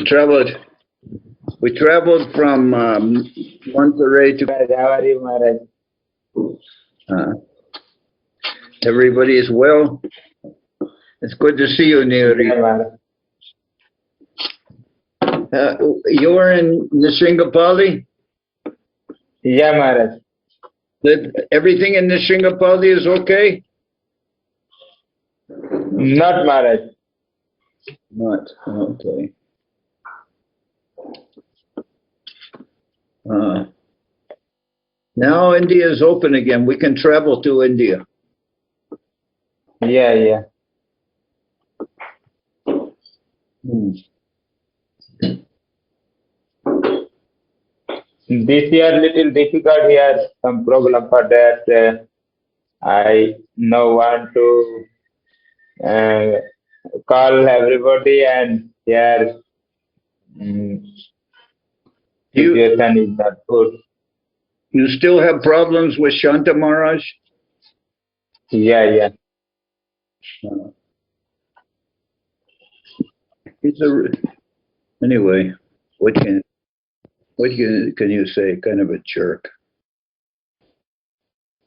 traveled from Monterey to Javari Maharaj. Everybody is well. It's good to see you, Neri. You were in Nisringapalli? Yeah, Maharaj. Everything in Nisringapalli is okay? Not Maharaj. Not, okay. Now India is open again. We can travel to India. Yeah. This year little difficult here. Some problem for that. I now want to call everybody and here situation is not good. You still have problems with Shanta Maharaj? Yeah. Anyway, what can you say? Kind of a jerk.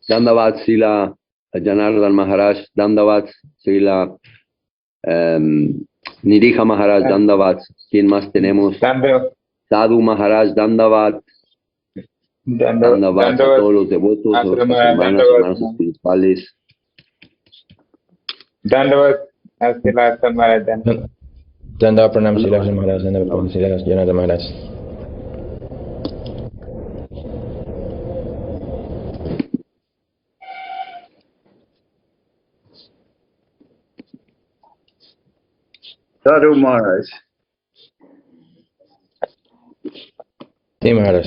Dandavat Sila Janardhan Maharaj, Dandavat Sila Nirija Maharaj, Dandavat. ¿Quién más tenemos? Sadhu Maharaj, Dandavat. Dandavat a todos los devotos, a los hermanos espirituales. Dandavat Sila Maharaj. Dandavat Pranam Sila Maharaj, Dandavat Pranam Sila Janardhan Maharaj. Sadhu Maharaj. Sí, Maharaj.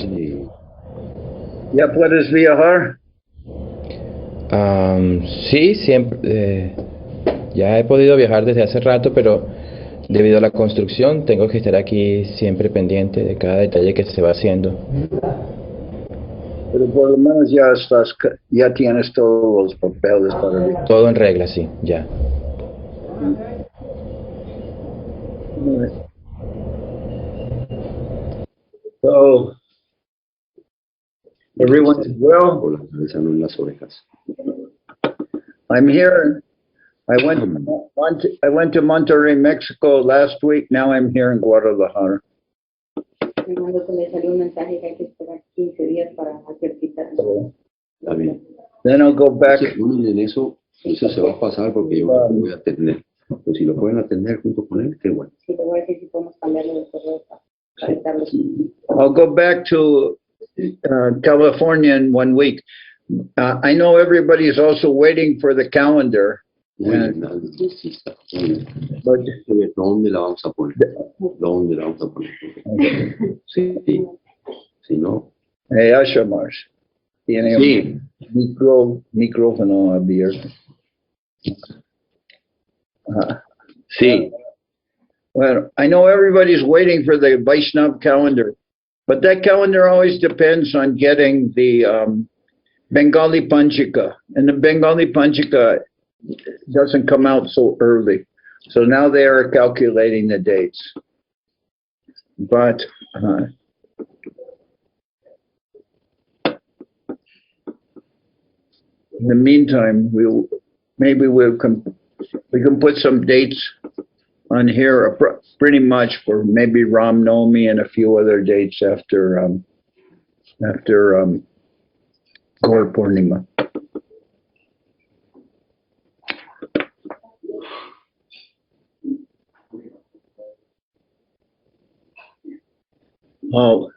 ¿Ya puedes viajar? Sí, siempre. Ya he podido viajar desde hace rato, pero debido a la construcción tengo que estar aquí siempre pendiente de cada detalle que se va haciendo. Pero por lo menos ya tienes todos los papeles para viajar. Todo en regla, sí, ya. So, everyone is well. I'm here. I went to Monterrey, Mexico last week. Now I'm here in Guadalajara. Then I'll go back. Eso se va a pasar porque yo lo voy a atender. Pero si lo pueden atender junto con él, qué bueno. I'll go back to California in 1 week. I know everybody is also waiting for the calendar. ¿Dónde la vamos a poner? ¿Dónde la vamos a poner? Sí. Si no. Ashamars. Tiene micrófono abierto. Sí. Well, I know everybody's waiting for the Vaishnav calendar, but that calendar always depends on getting the Bengali Panchika. And the Bengali Panchika doesn't come out so early. So now they are calculating the dates. But in the meantime, we can put some dates on here, pretty much for maybe Ram Navami and a few other dates after Gaur Purnima. Oh,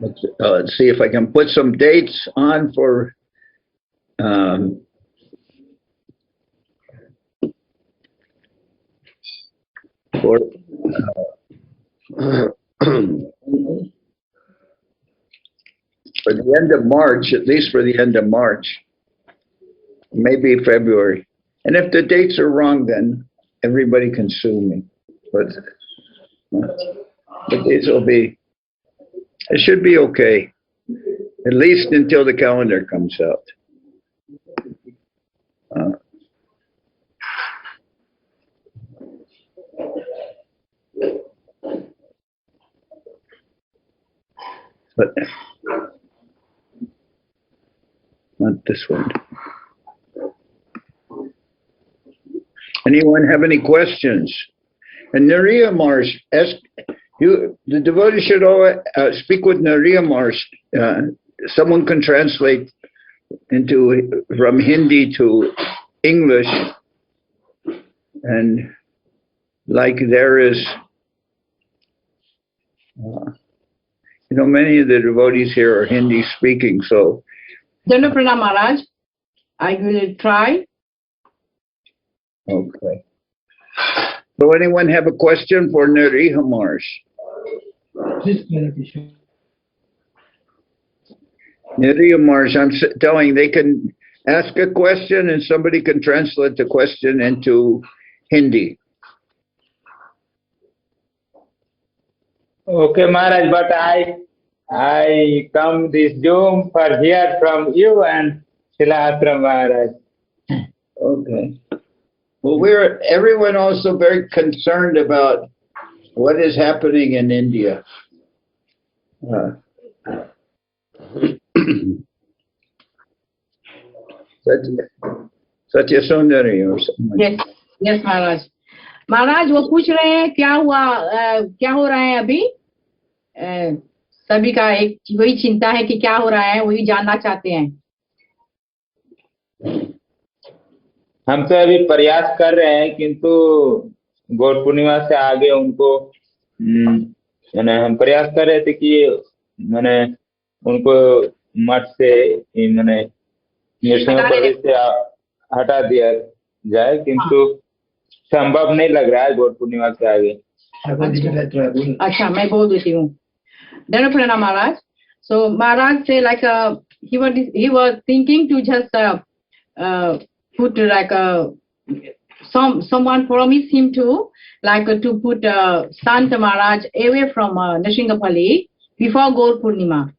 let's see if I can put some dates on for the end of March, at least for the end of March, maybe February. And if the dates are wrong, then everybody can sue me. But the dates will be, it should be okay, at least until the calendar comes out. but not this one. Anyone have any questions? And Nariya Mars, ask you. The devotee should always speak with Nariya Mars. Someone can translate from Hindi to English, and like there is, many of the devotees here are Hindi speaking, so. Dana Pranam Maharaj, I will try. Okay. So anyone have a question for Nariya Mars? Nariya Mars, I'm telling they can ask a question and somebody can translate the question into Hindi. Okay, Maharaj, but I come this Zoom for hear from you and Shilatra Maharaj. Okay. Well, everyone also very concerned about what is happening in India. Satyasundari or something. Yes, Maharaj. Maharaj, वो पूछ रहे हैं क्या हो रहा है अभी? सभी का एक वही चिंता है कि क्या हो रहा है, वही जानना चाहते हैं. हम तो अभी प्रयास कर रहे हैं, किंतु गौर पूर्णिमा से आगे उनको हम प्रयास कर रहे थे कि उनको मठ से नृसिंह प्रदेश से हटा दिया जाए, किंतु संभव नहीं लग रहा है गौर पूर्णिमा से आगे. अच्छा, मैं बोल देती हूँ. Dana Pranam Maharaj. So Maharaj say like he was thinking to just put like someone promised him to put Sant Maharaj away from Nrsinghapalli before Gaur Purnima,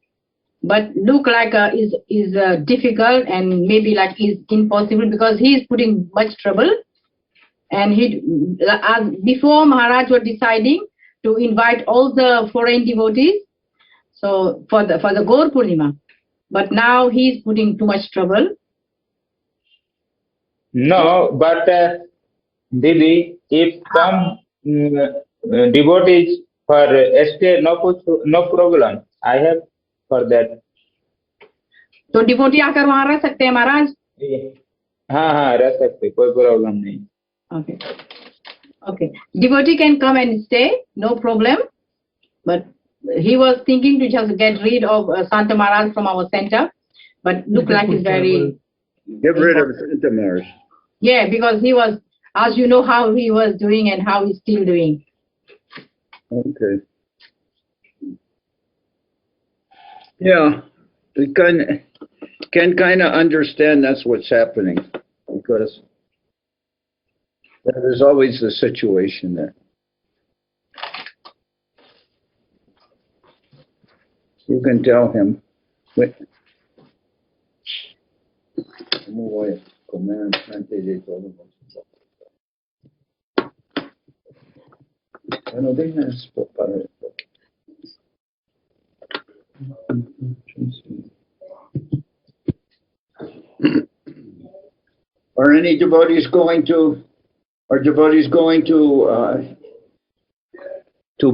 but look like is difficult and maybe like is impossible because he is putting much trouble, and before Maharaj was deciding to invite all the foreign devotees, so for the Gaur Purnima, but now he is putting too much trouble. No, but Didi, if some devotees for stay, no problem. I have for that. तो devotee आकर वहाँ रह सकते हैं महाराज? हाँ, रह सकते, कोई प्रॉब्लम नहीं. Okay. Devotee can come and stay, no problem. But he was thinking to just get rid of Santa Maharaj from our center, but look like he's very. Get rid of Santa Maharaj. Yeah, because he was, as you know, how he was doing and how he's still doing. Okay. Yeah, we can kind of understand that's what's happening, because there's always the situation there. You can tell him. Wait. Are any devotees going to? Are devotees going to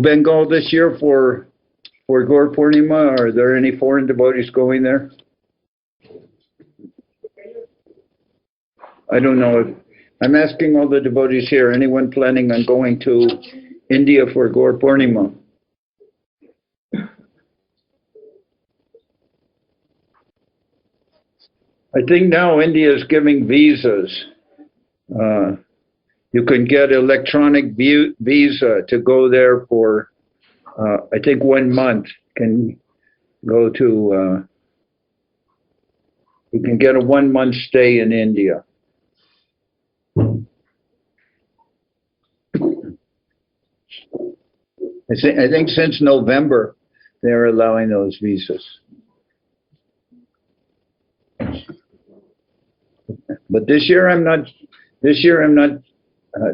Bengal this year for Gaur Purnima? Are there any foreign devotees going there? I don't know. I'm asking all the devotees here. Anyone planning on going to India for Gaur Purnima? I think now India is giving visas. You can get electronic visa to go there for, I think 1 month. Can go to, you can get a 1 month stay in India. I think since November, they're allowing those visas. But this year I'm not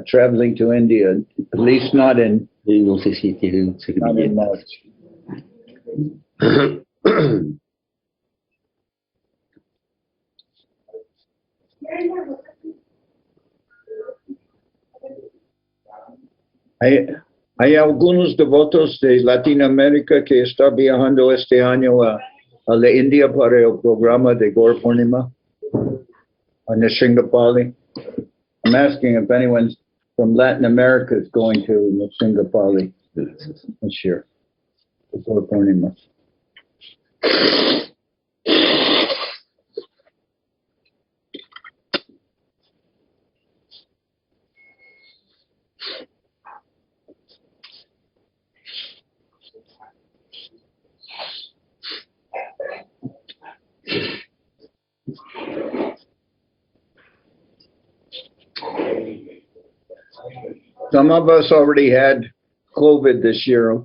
traveling to India, at least not in No sé si tienen March. Hay algunos devotos de Latinoamérica que están viajando este año a la India para el programa de Gaur Purnima on the Sringapali. I'm asking if anyone from Latin America is going to the Sringapali this year for Gaur Purnima. Some of us already had COVID this year.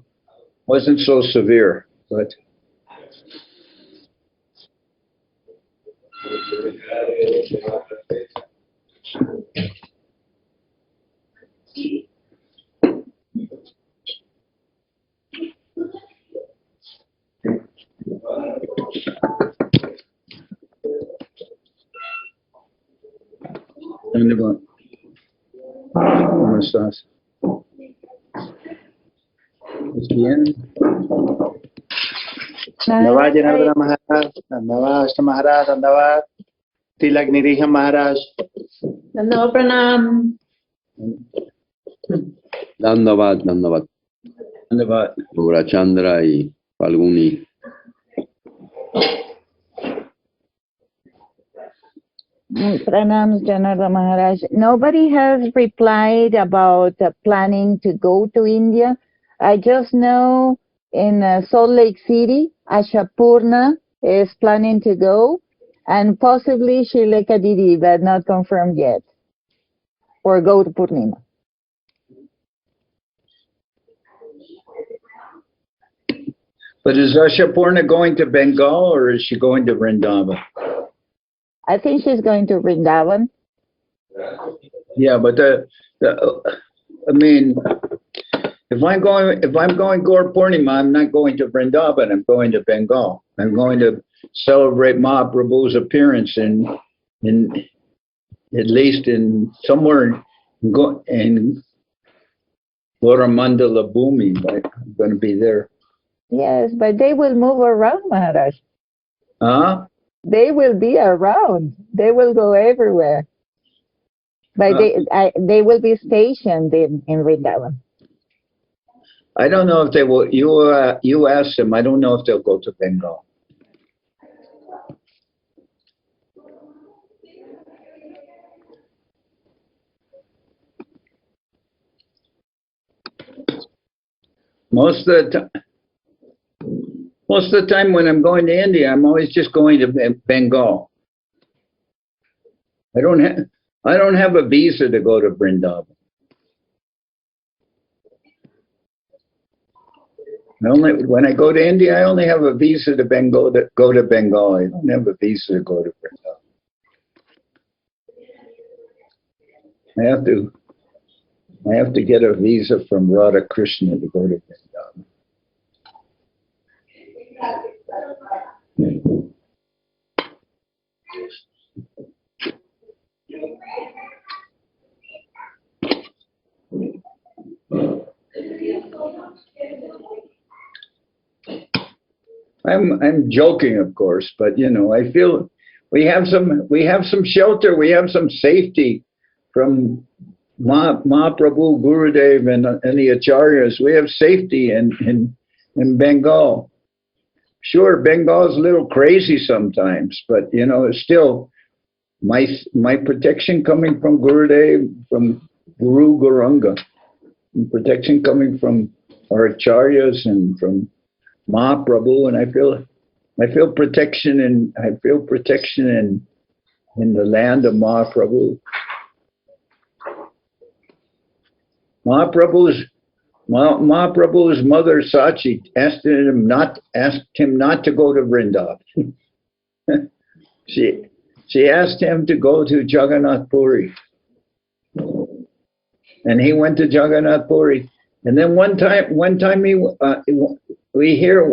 Wasn't so severe, but ¿Cómo estás? Bien. धन्यवाद जनार्दन महाराज, धन्यवाद अष्ट महाराज, धन्यवाद तिलक निरीह महाराज, Nanda Pranam. धन्यवाद धन्यवाद धन्यवाद Gaurachandra y Falguni. Pranams, Janardana Maharaj. Nobody has replied about planning to go to India. I just know in Salt Lake City, Ashapurna is planning to go, and possibly Shileka Didi, but not confirmed yet, or go to Purnima. But is Ashapurna going to Bengal or is she going to Vrindavan? I think she's going to Vrindavan. Yeah, but I mean, if I'm going Gaur Purnima, I'm not going to Vrindavan. I'm going to Bengal. I'm going to celebrate Mahaprabhu's appearance in at least in somewhere in Goramandala Bhumi. I'm going to be there. Yes, but they will move around, Maharaj. Huh? They will be around. They will go everywhere. But they will be stationed in Vrindavan. I don't know if they will. You ask them. I don't know if they'll go to Bengal. Most of the time when I'm going to India, I'm always just going to Bengal. I don't have a visa to go to Vrindavan. When I go to India, I only have a visa to Bengal to go to Bengal. I don't have a visa to go to Vrindavan. I have to get a visa from Radha Krishna to go to Vrindavan. I'm joking, of course, but you know, I feel we have some shelter, we have some safety from Mahaprabhu, Gurudev, and the Acharyas. We have safety in Bengal. Sure, Bengal's a little crazy sometimes, but you know, it's still my protection coming from Gurudev, from Guru Gauranga, and protection coming from our Acharyas and from Mahaprabhu, and I feel protection in the land of Mahaprabhu. Mahaprabhu's mother Sachi asked him not to go to Vrindavan. She asked him to go to Jagannath Puri, and he went to Jagannath Puri. And then one time we hear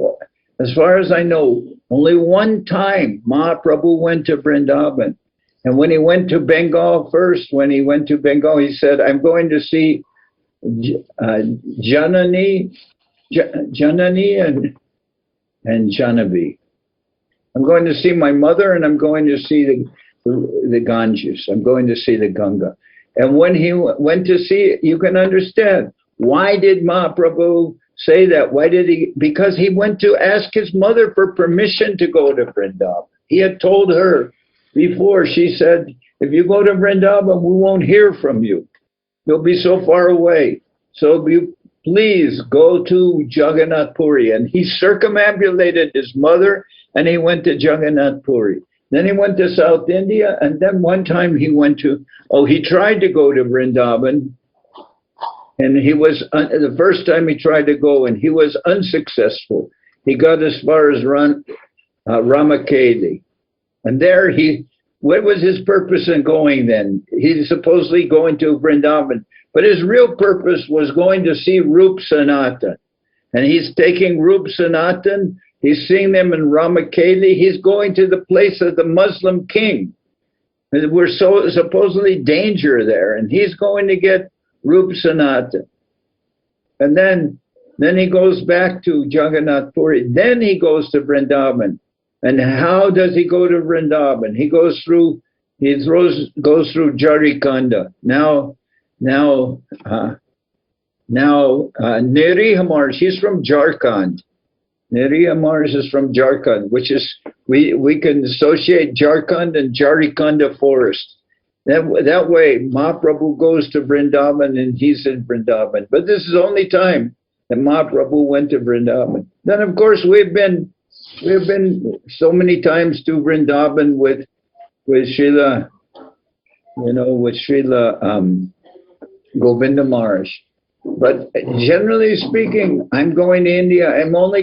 As far as I know, only one time Mahaprabhu went to Vrindavan. And when he went to Bengal first, he said, I'm going to see Janani and Janavi. I'm going to see my mother, and I'm going to see the Ganges. I'm going to see the Ganga. And when he went to see, you can understand, why did Mahaprabhu say that? Why did he? Because he went to ask his mother for permission to go to Vrindavan. He had told her before. She said, if you go to Vrindavan, we won't hear from you. You'll be so far away. So you please go to Jagannath Puri. And he circumambulated his mother, and he went to Jagannath Puri. Then he went to South India, and then one time he tried to go to Vrindavan, and he was, the first time he tried to go, and he was unsuccessful. He got as far as Ramakeli. And there what was his purpose in going then? He's supposedly going to Vrindavan, but his real purpose was going to see Rup Sanatan. And he's taking Rup Sanatan, he's seeing them in Ramakeli, he's going to the place of the Muslim king. And we're supposedly danger there, and he's going to get Rup Sanatan. And then he goes back to Jagannath Puri. Then he goes to Vrindavan. And how does he go to Vrindavan? He goes through Jarikanda. Now Neriya Maharaj, he's from Jharkhand. Neriya Maharaj is from Jharkhand, which is, we can associate Jharkhand and Jarikanda forest. That way, Mahaprabhu goes to Vrindavan and he's in Vrindavan. But this is the only time that Mahaprabhu went to Vrindavan. Then, of course, we've been so many times to Vrindavan with Srila, Govinda Maharaj. But generally speaking, I'm going to India. I'm going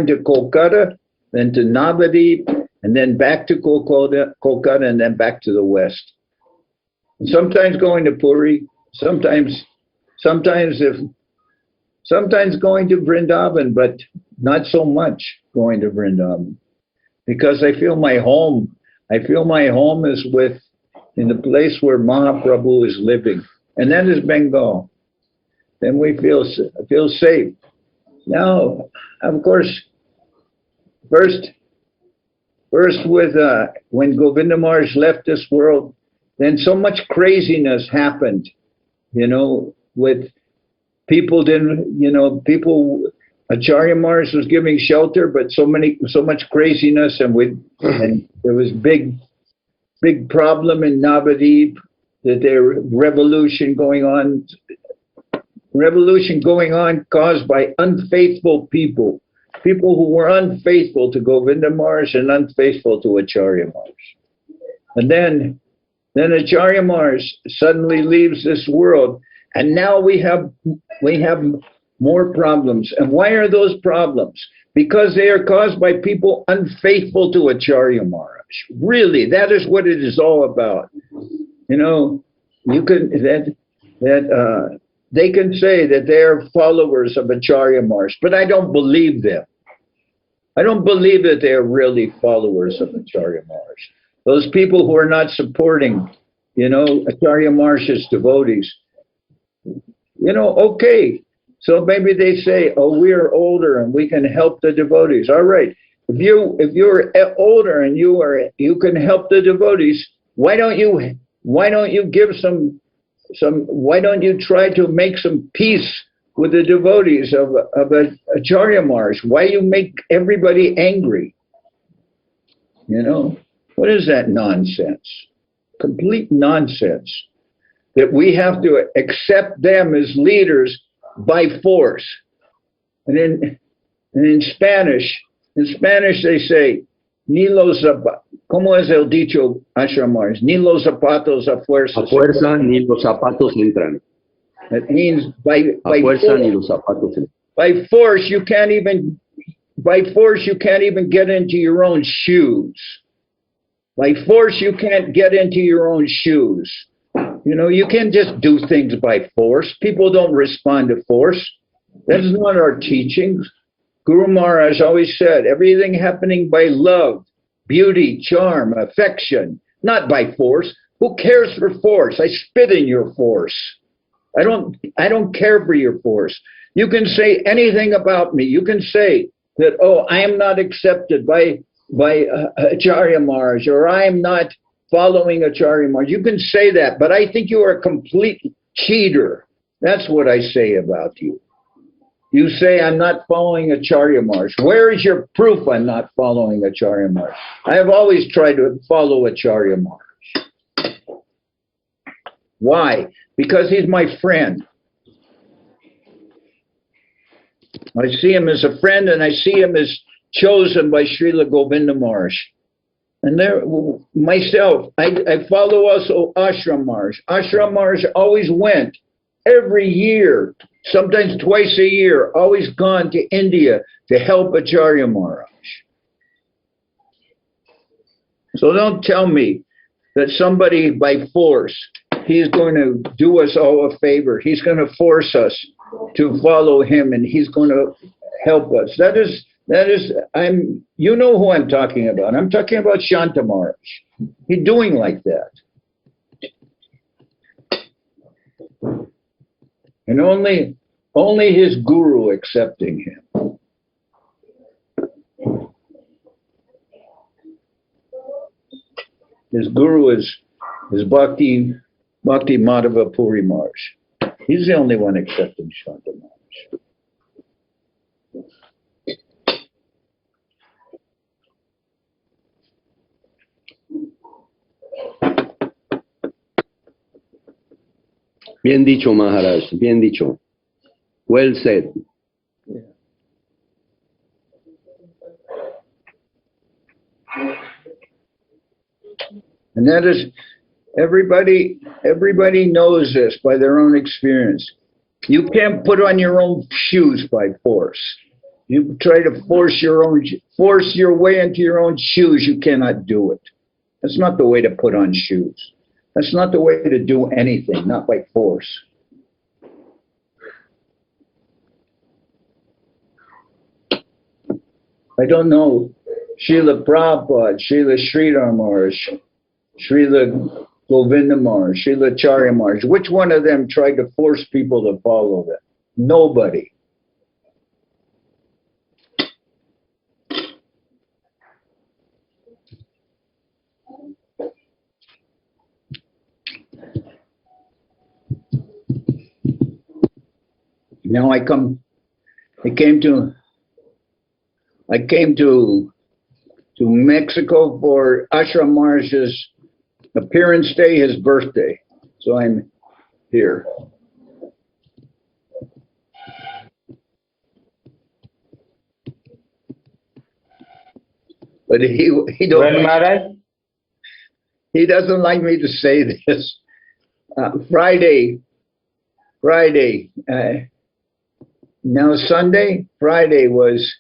to Kolkata, then to Navadip, and then back to Kolkata, and then back to the west. Sometimes going to Puri, sometimes going to Vrindavan, but not so much going to Vrindavan, because I feel my home is in the place where Mahaprabhu is living, and that is Bengal. Then we feel safe. Now, of course, first with when Govinda Maharaj left this world, then so much craziness happened, with people Acharya Maharaj was giving shelter, but so much craziness, and there was big problem in Navadip, that there revolution going on caused by unfaithful people who were unfaithful to Govinda Maharaj and unfaithful to Acharya Maharaj. And then Acharya Maharaj suddenly leaves this world, and now we have more problems. And why are those problems? Because they are caused by people unfaithful to Acharya Maharaj. Really, that is what it is all about. They can say that they are followers of Acharya Maharaj, but I don't believe them. I don't believe that they are really followers of Acharya Maharaj. Those people who are not supporting, Acharya Maharaj's devotees, okay. So maybe they say, oh, we are older and we can help the devotees. All right. If you're older and you can help the devotees, why don't you try to make some peace with the devotees of Acharya Maharaj? Why you make everybody angry? What is that nonsense? Complete nonsense. That we have to accept them as leaders by force. And in Spanish they say, ni los zapatos, ¿cómo es el dicho, Ashramars? Ni los zapatos a fuerza. A fuerza ni los zapatos entran. That means by fuerza ni los zapatos entran. By force you can't even get into your own shoes. By force you can't get into your own shoes. You can't just do things by force. People don't respond to force. That is not our teachings. Guru Maharaj always said, everything happening by love, beauty, charm, affection, not by force. Who cares for force? I spit in your force. I don't care for your force. You can say anything about me. You can say that, oh, I am not accepted by Acharya Maharaj, or I am not following Acharya Maharaj. You can say that, but I think you are a complete cheater. That's what I say about you. You say I'm not following Acharya Maharaj. Where is your proof I'm not following Acharya Maharaj? I have always tried to follow Acharya Maharaj. Why? Because he's my friend. I see him as a friend, and I see him as chosen by Srila Govinda Maharaj. And there, myself, I follow also Ashram Maharaj. Ashram Maharaj always went every year, sometimes twice a year, always gone to India to help Acharya Maharaj. So don't tell me that somebody by force, he's going to do us all a favor. He's going to force us to follow him, and he's going to help us. That is, you know who I'm talking about. I'm talking about Shanta Maharaj. He's doing like that. And only his guru accepting him. His guru is Bhakti Madhava Puri Maharaj. He's the only one accepting Shanta Maharaj. Bien dicho, Maharaj, bien dicho. Well said. Yeah. And that is, everybody knows this by their own experience. You can't put on your own shoes by force. You try to force your way into your own shoes, you cannot do it. That's not the way to put on shoes. That's not the way to do anything, not by force. I don't know, Srila Prabhupada, Srila Sridhar Maharaj, Srila Govinda Maharaj, Srila Acharya Maharaj, which one of them tried to force people to follow them? Nobody. Now I came to Mexico for Ashram Maharaj's appearance day, his birthday. So I'm here. But he don't Maharaj? He doesn't like me to say this. Friday. Now Sunday, Friday was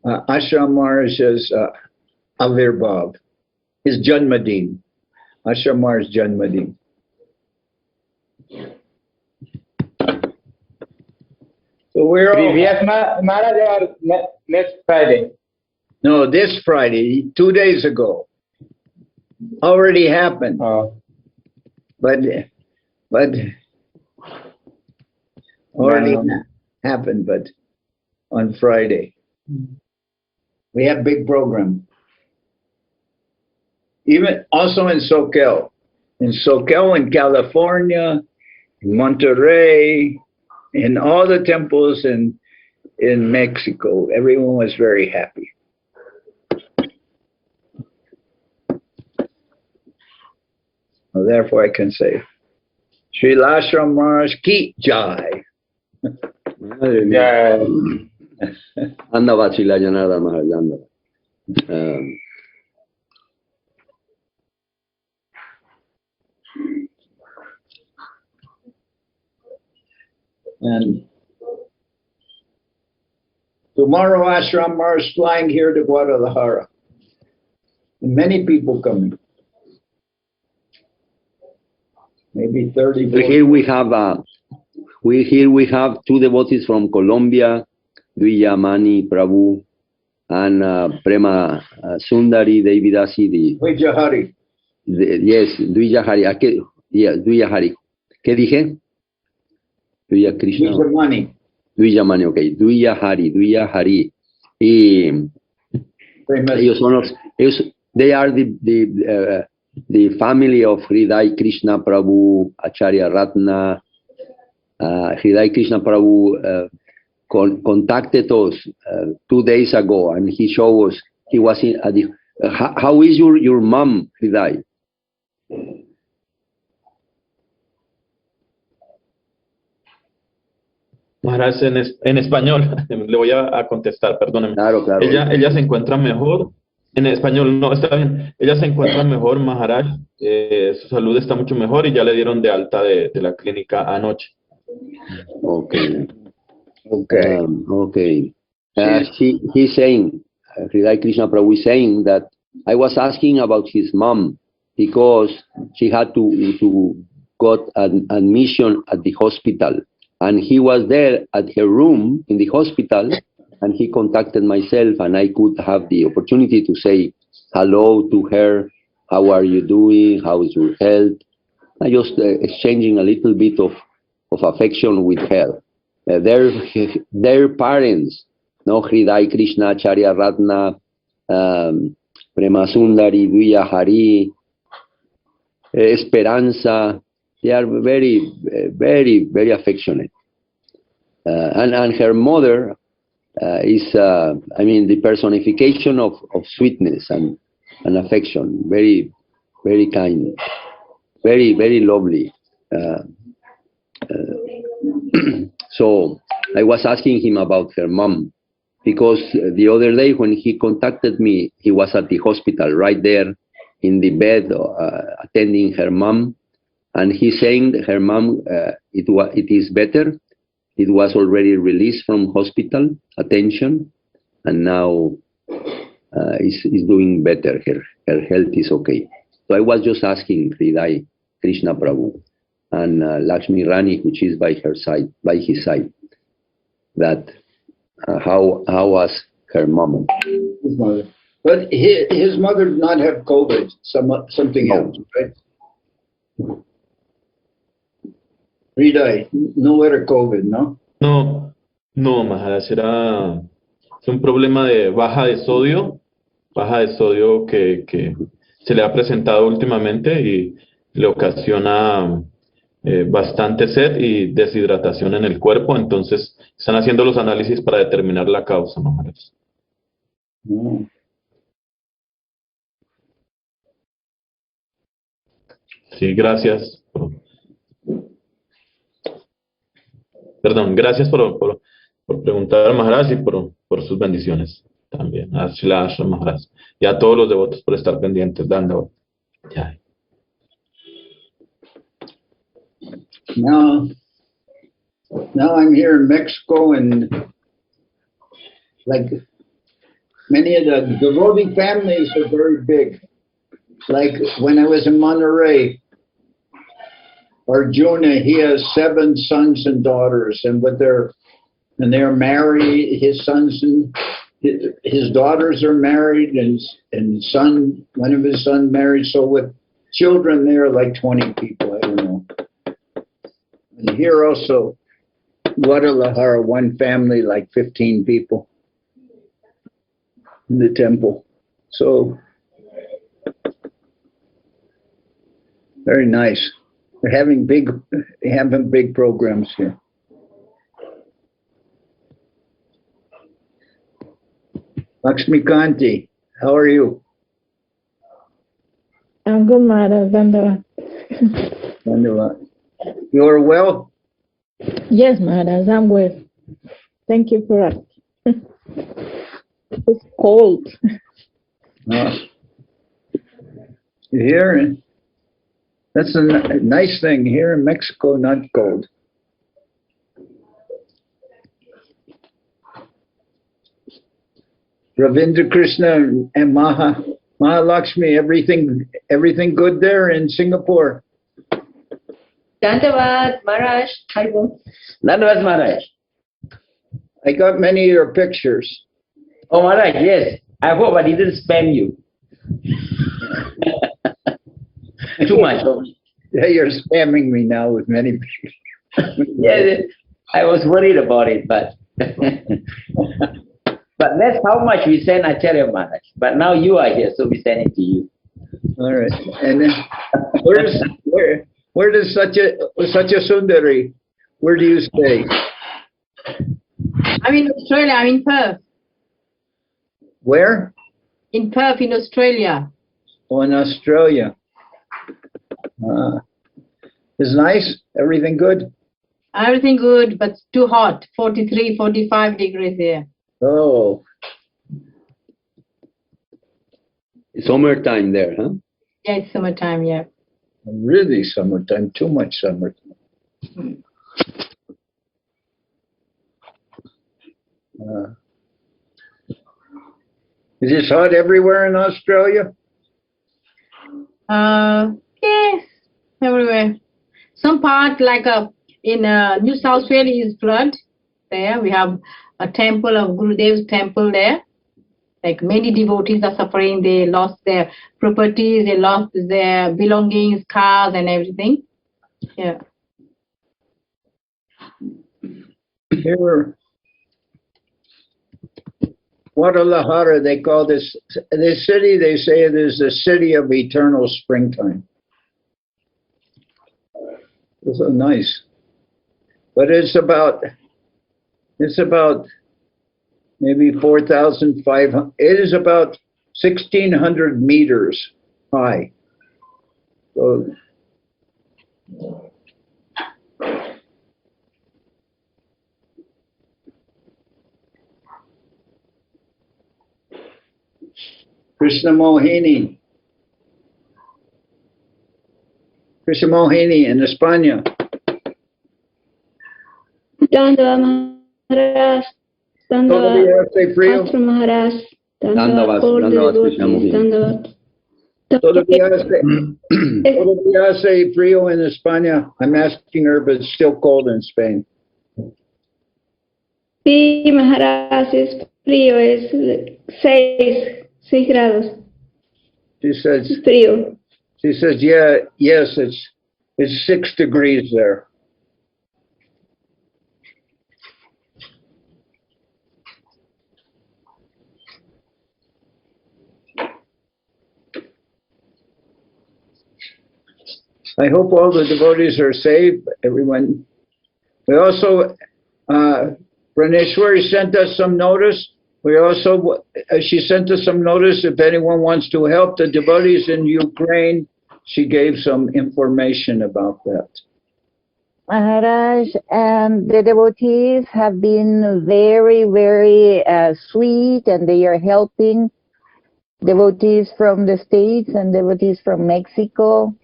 Ashram Maharaj's Avirbhav, his Janmadin, Ashram Maharaj's Janmadin. So we're all... Previous Maharaj or next Friday? No, this Friday, 2 days ago. Already happened. Oh. But already happened, but on Friday. We have big program. Even also in SoCal. In SoCal, in California, in Monterrey, in all the temples in Mexico, everyone was very happy. Well, therefore I can say, Srila Ashram Maharaj Ki Jai. Madre mía. Anda vacila nada más anda. And tomorrow Ashram Maharaj is flying here to Guadalajara. And many people coming. Maybe 30. Here we have two devotees from Colombia, Dvijamani Prabhu, and Prema Sundari Devidasi. Vijahari. Yes, Dvijahari. Yeah, Dvijahari. ¿Qué dije? Dvija Krishna. Vijamani. Dvijamani, ok. Dvijahari. Y ellos son they are the family of Hriday Krishna Prabhu, Acharya Ratna. Hriday Krishna Prabhu contacted us 2 days ago, and he showed us he was in. How is your mom, Hriday? Maharaj, en español, le voy a contestar, perdóneme. Claro. Ella se encuentra mejor. En español, no, está bien. Ella se encuentra mejor, Maharaj. Su salud está mucho mejor y ya le dieron de alta de la clínica anoche. Okay. Okay. He's saying, Hriday Krishna Prabhu is saying that I was asking about his mom because she had to got an admission at the hospital, and he was there at her room in the hospital, and he contacted myself, and I could have the opportunity to say hello to her. How are you doing? How is your health? I just exchanging a little bit of affection with her. Their parents, no, Hriday Krishna, Acharya Ratna, Prema Sundari, Dvijahari, Esperanza, they are very, very, very affectionate. And her mother is, the personification of sweetness and affection. Very, very kind, very, very lovely. So I was asking him about her mom, because the other day when he contacted me, he was at the hospital right there in the bed attending her mom, and he's saying that her mom, it is better. It was already released from hospital attention, and now is doing better. Her health is okay. So I was just asking Hriday Krishna Prabhu and Lakshmi Rani, which is by his side, that how was her mom? His mother. But his mother did not have COVID, something else, right? Hriday, no era COVID, ¿no? No, Maharaj, es un problema de baja de sodio que se le ha presentado últimamente y le ocasiona bastante sed y deshidratación en el cuerpo. Entonces están haciendo los análisis para determinar la causa, Maharaj. Sí, gracias. Gracias por preguntar, Maharaj, y por sus bendiciones también. A Srila Ashram Maharaj y a todos los devotos por estar pendientes, dando. Ya. Now I'm here in Mexico, and like many of the devotee families are very big. Like when I was in Monterey, Arjuna, he has 7 sons and daughters, and they're married. His sons and his daughters are married, and one of his sons married. So with children, there are like 20 people. I don't know. And here also, Guadalajara, one family, like 15 people in the temple. So very nice. They're having big programs here. Lakshmi Kanti, how are you? I'm good, Maharaj. Dandava. Wonderful. You are well? Yes, Maharaj, I'm well. Thank you for asking. It's cold. Here, that's a nice thing. Here in Mexico, not cold. Ravindra Krishna and Mahalakshmi, everything good there in Singapore? Dandavad, Maharaj. Dandavad, Maharaj. I got many of your pictures. Oh, Maharaj, yes. I hope I didn't spam you. Too much. Yeah, you're spamming me now with many pictures. Yes, I was worried about it, but but that's how much we send Acharya Maharaj. But now you are here, so we send it to you. All right. And then where does such a Sundari, where do you stay? I'm in Australia. I'm in Perth. Where? In Perth, in Australia. Oh, in Australia. It's nice. Everything good? Everything good, but too hot. 43, 45 degrees here. Oh, Summertime there, huh? Yeah, it's summertime, yeah. really summertime. Too much summertime. Is it hot everywhere in Australia? Yes, everywhere. Some part like in New South Wales is flood. There we have a temple of Gurudev's temple there. Like many devotees are suffering. They lost their properties, they lost their belongings, cars, and everything. Yeah. Here, Guadalajara, they call this city, they say it is the city of eternal springtime. It's so nice. But it's about maybe 4,500, it is about 1,600 meters high. So, Krishna Mohini in España. Dandava Maharaj, Todavía hace frío. Master Maharaj, Dandavad, Krishna Mohini. Todavía hace frío en España. I'm asking her, but it's still cold in Spain. Sí, Maharaj, es frío, es 6 grados. She says, Es frío. she says, yes, it's 6 degrees there. I hope all the devotees are safe, everyone. We also, Praneshwari sent us some notice. We also, she sent us some notice if anyone wants to help the devotees in Ukraine. She gave some information about that. Maharaj, and the devotees have been very, very sweet, and they are helping devotees from the States and devotees from Mexico.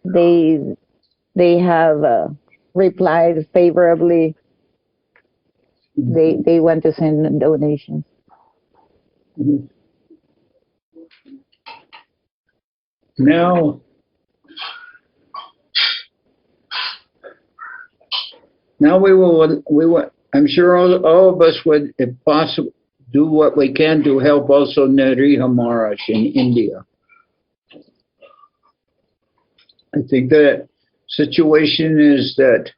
They have replied favorably. They want to send donations. Now we will, I'm sure all of us would, if possible, do what we can to help also Nariha Maharaj in India. I think the situation is that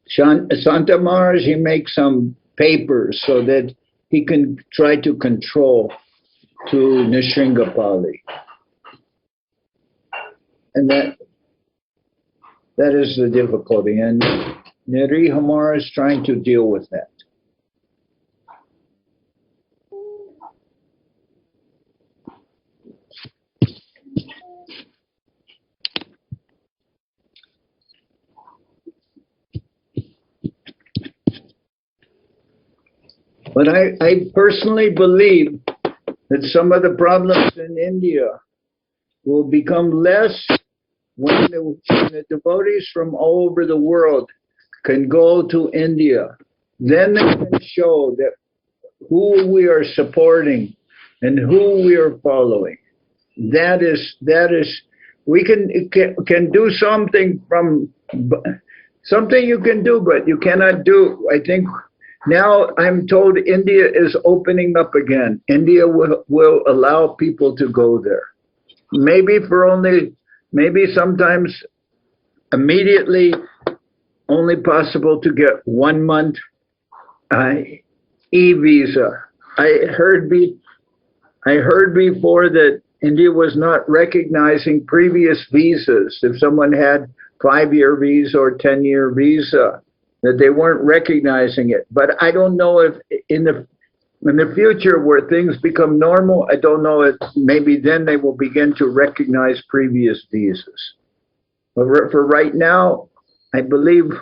Santa Maharaj, he makes some papers so that he can try to control to Nishringapali. And that is the difficulty. And Nariha Maharaj is trying to deal with that. But I personally believe that some of the problems in India will become less when the devotees from all over the world can go to India. Then they can show that who we are supporting and who we are following. That is we can do something from something you can do, but you cannot do. I think now I'm told India is opening up again. India will allow people to go there. Maybe sometimes immediately only possible to get 1 month e-visa. I heard before that India was not recognizing previous visas. If someone had 5-year visa or 10-year visa, that they weren't recognizing it. But I don't know if in the future where things become normal, I don't know if maybe then they will begin to recognize previous visas. But for right now, I believe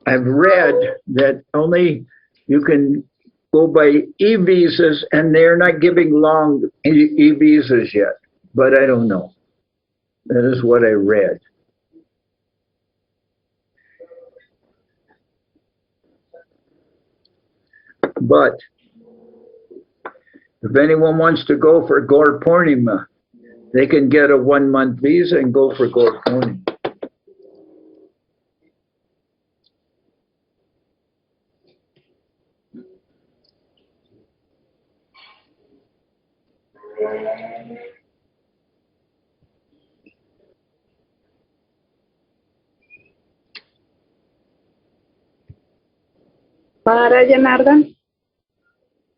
I've read that only you can go by e-visas, and they're not giving long e-visas yet. But I don't know. That is what I read. But if anyone wants to go for Gaur Purnima, they can get a 1-month visa and go for Gaur Purnima. Para Janardan.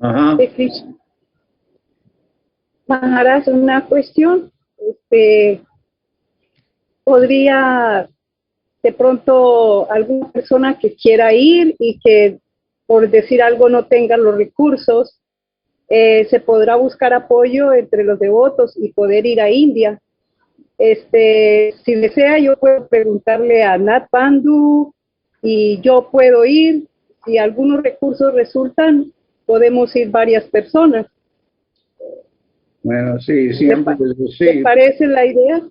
Uh-huh. Maharaj, una cuestión. ¿Podría de pronto alguna persona que quiera ir y que, por decir algo, no tenga los recursos, se podrá buscar apoyo entre los devotos y poder ir a India? Si desea, yo puedo preguntarle a Nat Bandhu y yo puedo ir. Si algunos recursos resultan, podemos ir varias personas. Bueno, sí, siempre sí. ¿Te parece la idea?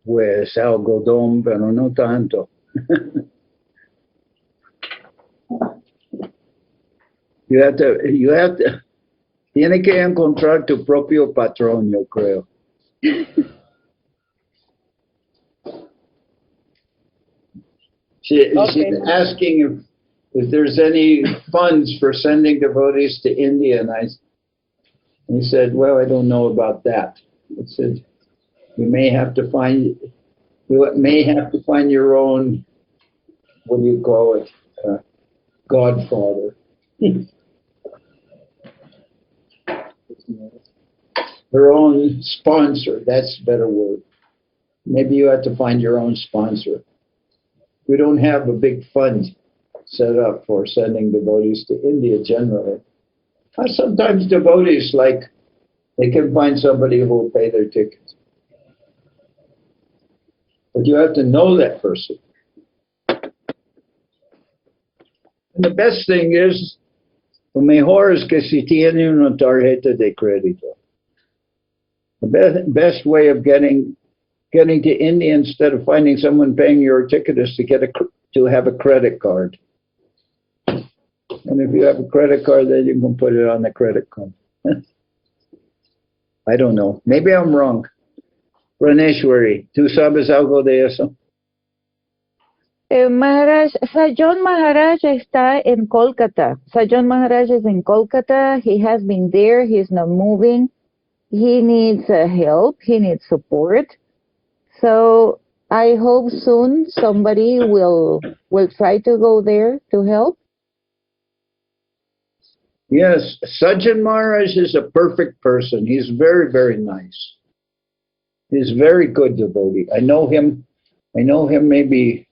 Pues algodón, pero no tanto. Tiene que encontrar tu propio patrón, yo creo. She's asking if there's any funds for sending devotees to India, and I said, well, I don't know about that. I said, you may have to find your own, what do you call it, godfather. Her own sponsor, that's a better word. Maybe you have to find your own sponsor. We don't have a big fund set up for sending devotees to India generally. Sometimes devotees, they can find somebody who will pay their tickets. But you have to know that person. And the best thing is, lo mejor es que si tiene una tarjeta de crédito. The best way of getting to India instead of finding someone paying your ticket is to have a credit card. And if you have a credit card, then you can put it on the credit card. I don't know. Maybe I'm wrong. Praneshwari, ¿tú sabes algo de eso? Maharaj, Sajon Maharaj está en Kolkata. Sajon Maharaj is in Kolkata. He has been there. He's not moving. He needs help. He needs support. So I hope soon somebody will try to go there to help. Yes, Sajan Maharaj is a perfect person. He's very, very nice. He's a very good devotee. I know him maybe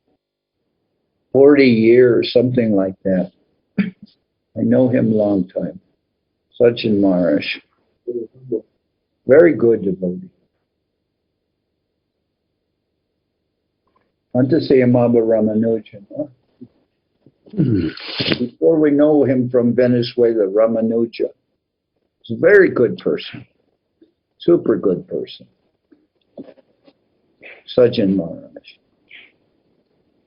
40 years, something like that. I know him a long time. Sajan Maharaj. Very good devotee. Antasayamaba Ramanujan. Huh? Before we know him from Venezuela, Ramanuja. He's a very good person. Super good person. Sajan Maharaj.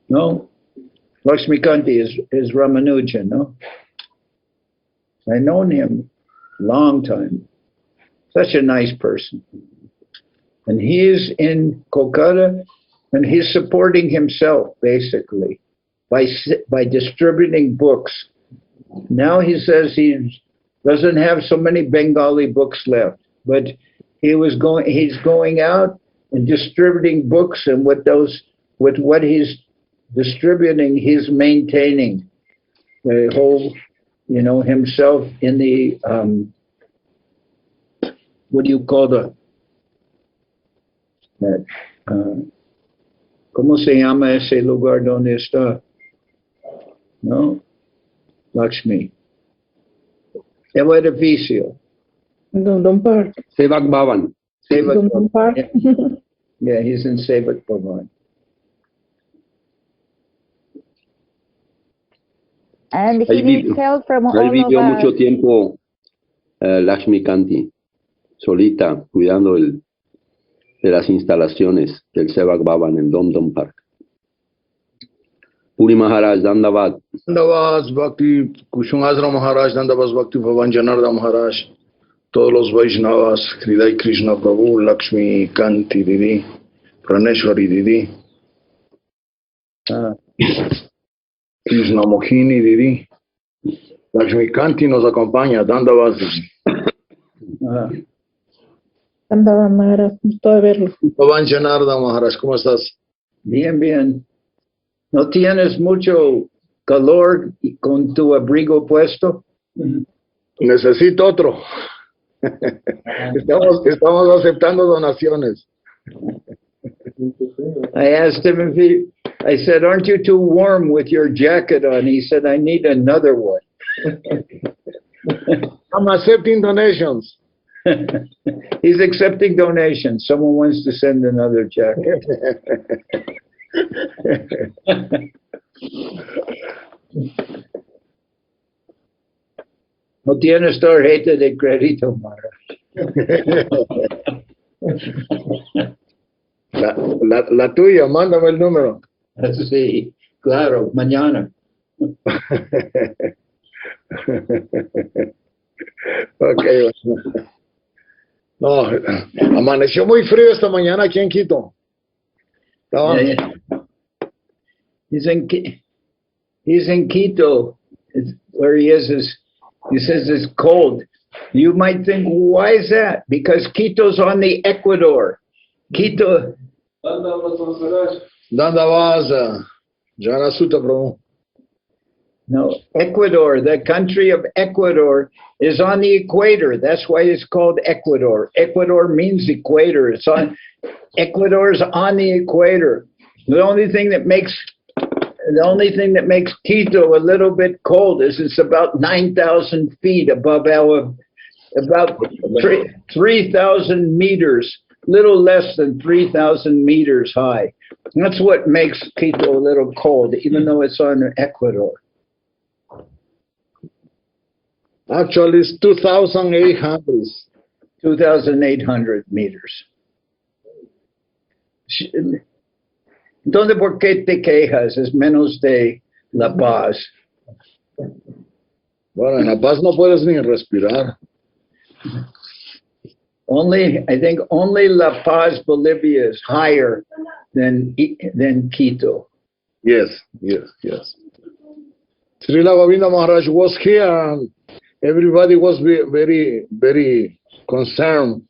No? Lakshmikanti is Ramanujan, no? I've known him a long time. Such a nice person. And he is in Kolkata, And he's supporting himself, basically, by distributing books. Now he says he doesn't have so many Bengali books left, but he's going out and distributing books, and with what he's distributing, he's maintaining the whole, himself in the, what do you call ¿cómo se llama ese lugar donde está? No, Lakshmi. El edificio. Dum Park. Sevak Bhavan. Dum Park. Yeah, he's in Sevak Bhavan. And he needs help from all Ahí vivió of mucho us. tiempo Lakshmi Kanti, solita, cuidando de las instalaciones del Sevak Bhavan en Dom Park. Puri Maharaj, Dandavat. Dandavas, Bhakti Kushumazra Maharaj, Dandavas, Bhakti Bhavan Janarda Maharaj, todos los Vaishnavas, Hridai Krishna Prabhu, Lakshmi Kanti Didi, Praneshwari Didi, Krishna Mohini Didi, Lakshmi Kanti nos acompaña, Dandavas. Andaba Maharaj, gusto de verlo. Bhavan Janarda Maharaj, ¿cómo estás? Bien, bien. ¿No tienes mucho calor con tu abrigo puesto? Necesito otro. Estamos aceptando donaciones. I asked him I said, aren't you too warm with your jacket on? He said, I need another one. I'm accepting donations. He's accepting donations. Someone wants to send another jacket. No tienes tarjeta de crédito, Maharaj. La tuya, mándame el número. Sí, claro, mañana. Okay. No, amaneció muy frío esta mañana aquí en Quito. Yeah. He's in Quito. Where he is he says it's cold. You might think, why is that? Because Quito's on the Ecuador. Quito. Dandavas, Jana Sutta Prabhu. No, Ecuador, the country of Ecuador is on the equator. That's why it's called Ecuador. Ecuador means equator. Ecuador's on the equator. The only thing that makes Quito a little bit cold is it's about 9,000 feet above about 3,000 meters, little less than 3,000 meters high. That's what makes Quito a little cold, even though it's on Ecuador. Actually, it's 2,800. 2,800 meters. Entonces, ¿por qué te quejas? Es menos de La Paz. Bueno, en La Paz no puedes ni respirar. I think only La Paz, Bolivia is higher than Quito. Yes. Srila Govinda Maharaj was here and everybody was very, very concerned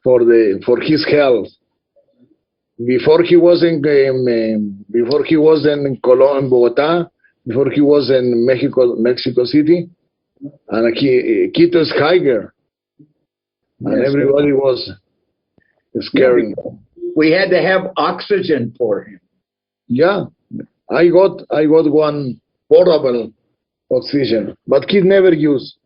for his health. Before he was in Bogota, before he was in Mexico City, and Quito is higher, and Yes. everybody was scaring. We had to have oxygen for him. Yeah, I got one portable oxygen, but he never used.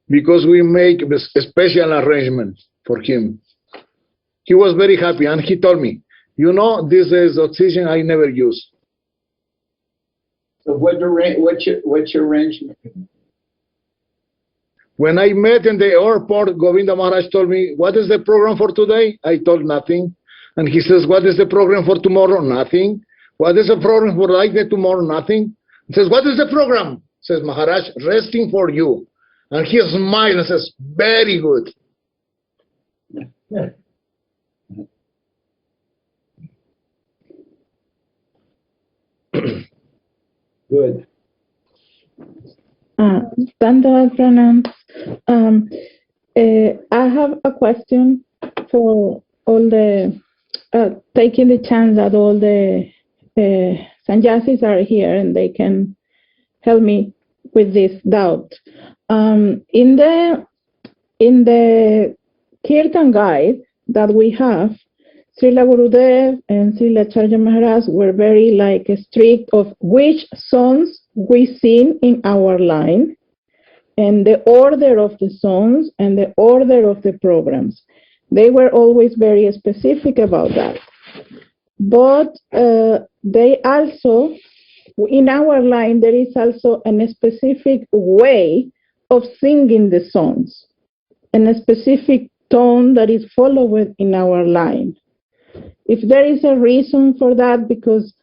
Because we make a special arrangement for him. He was very happy and he told me, this is oxygen I never use. So what's your arrangement? When I met in the airport, Govinda Maharaj told me, what is the program for today? I told nothing. And he says, what is the program for tomorrow? Nothing. What is the program for like the tomorrow? Nothing. He says, what is the program? Says Maharaj, resting for you. And he smiled and says, very good. Good. Dandavad Pranam. I have a question for all the, taking the chance that all the sannyasis are here and they can help me with this doubt. In the Kirtan guide that we have, Srila Gurudev and Srila Acharya Maharaj were very strict of which songs we sing in our line, and the order of the songs and the order of the programs. They were always very specific about that. But they also, in our line, there is also a specific way of singing the songs, and a specific tone that is followed in our line. If there is a reason for that, because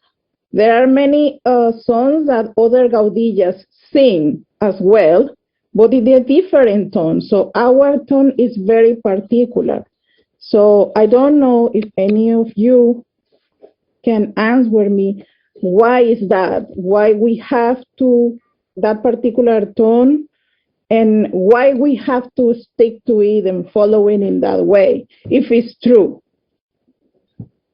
there are many songs that other Gaudillas sing as well, but in a different tone. So our tone is very particular. So I don't know if any of you can answer me, why is that? Why we have to, that particular tone, and why we have to stick to it and follow it in that way, if it's true.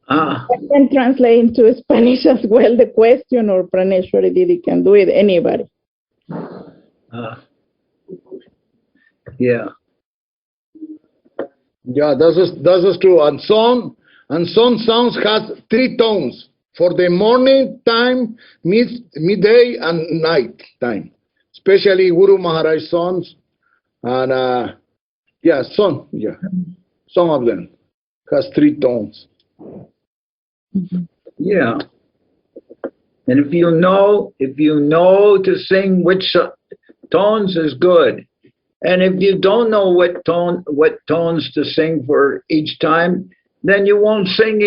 I can translate into Spanish as well the question, or Praneshwari Didi can do it, anybody. Yeah. Yeah, that is true. And some songs has 3 tones for the morning time, midday, and night time. Especially Guru Maharaj songs, and some of them has 3 tones. Yeah. And if you know to sing which tones is good. And if you don't know what tones to sing for each time, then you won't sing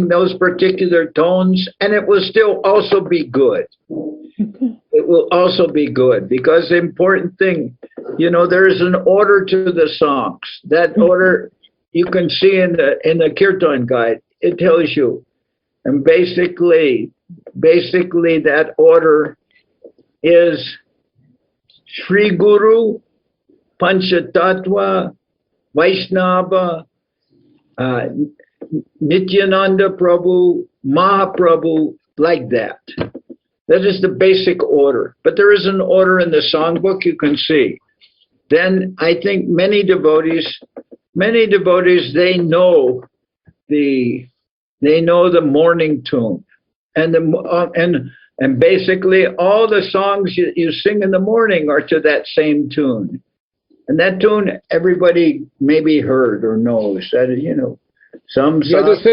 those particular tones, and it will still also be good. It will also be good, because the important thing, there is an order to the songs. That order you can see in the Kirtan guide. It tells you, and basically that order is Sri Guru, Panchatattva, Vaishnava, Nityananda Prabhu, Mahaprabhu, like that. That is the basic order. But there is an order in the songbook you can see. Then I think many devotees, they know the morning tune, and basically all the songs you sing in the morning are to that same tune. And that tune everybody maybe heard or knows. That some songs.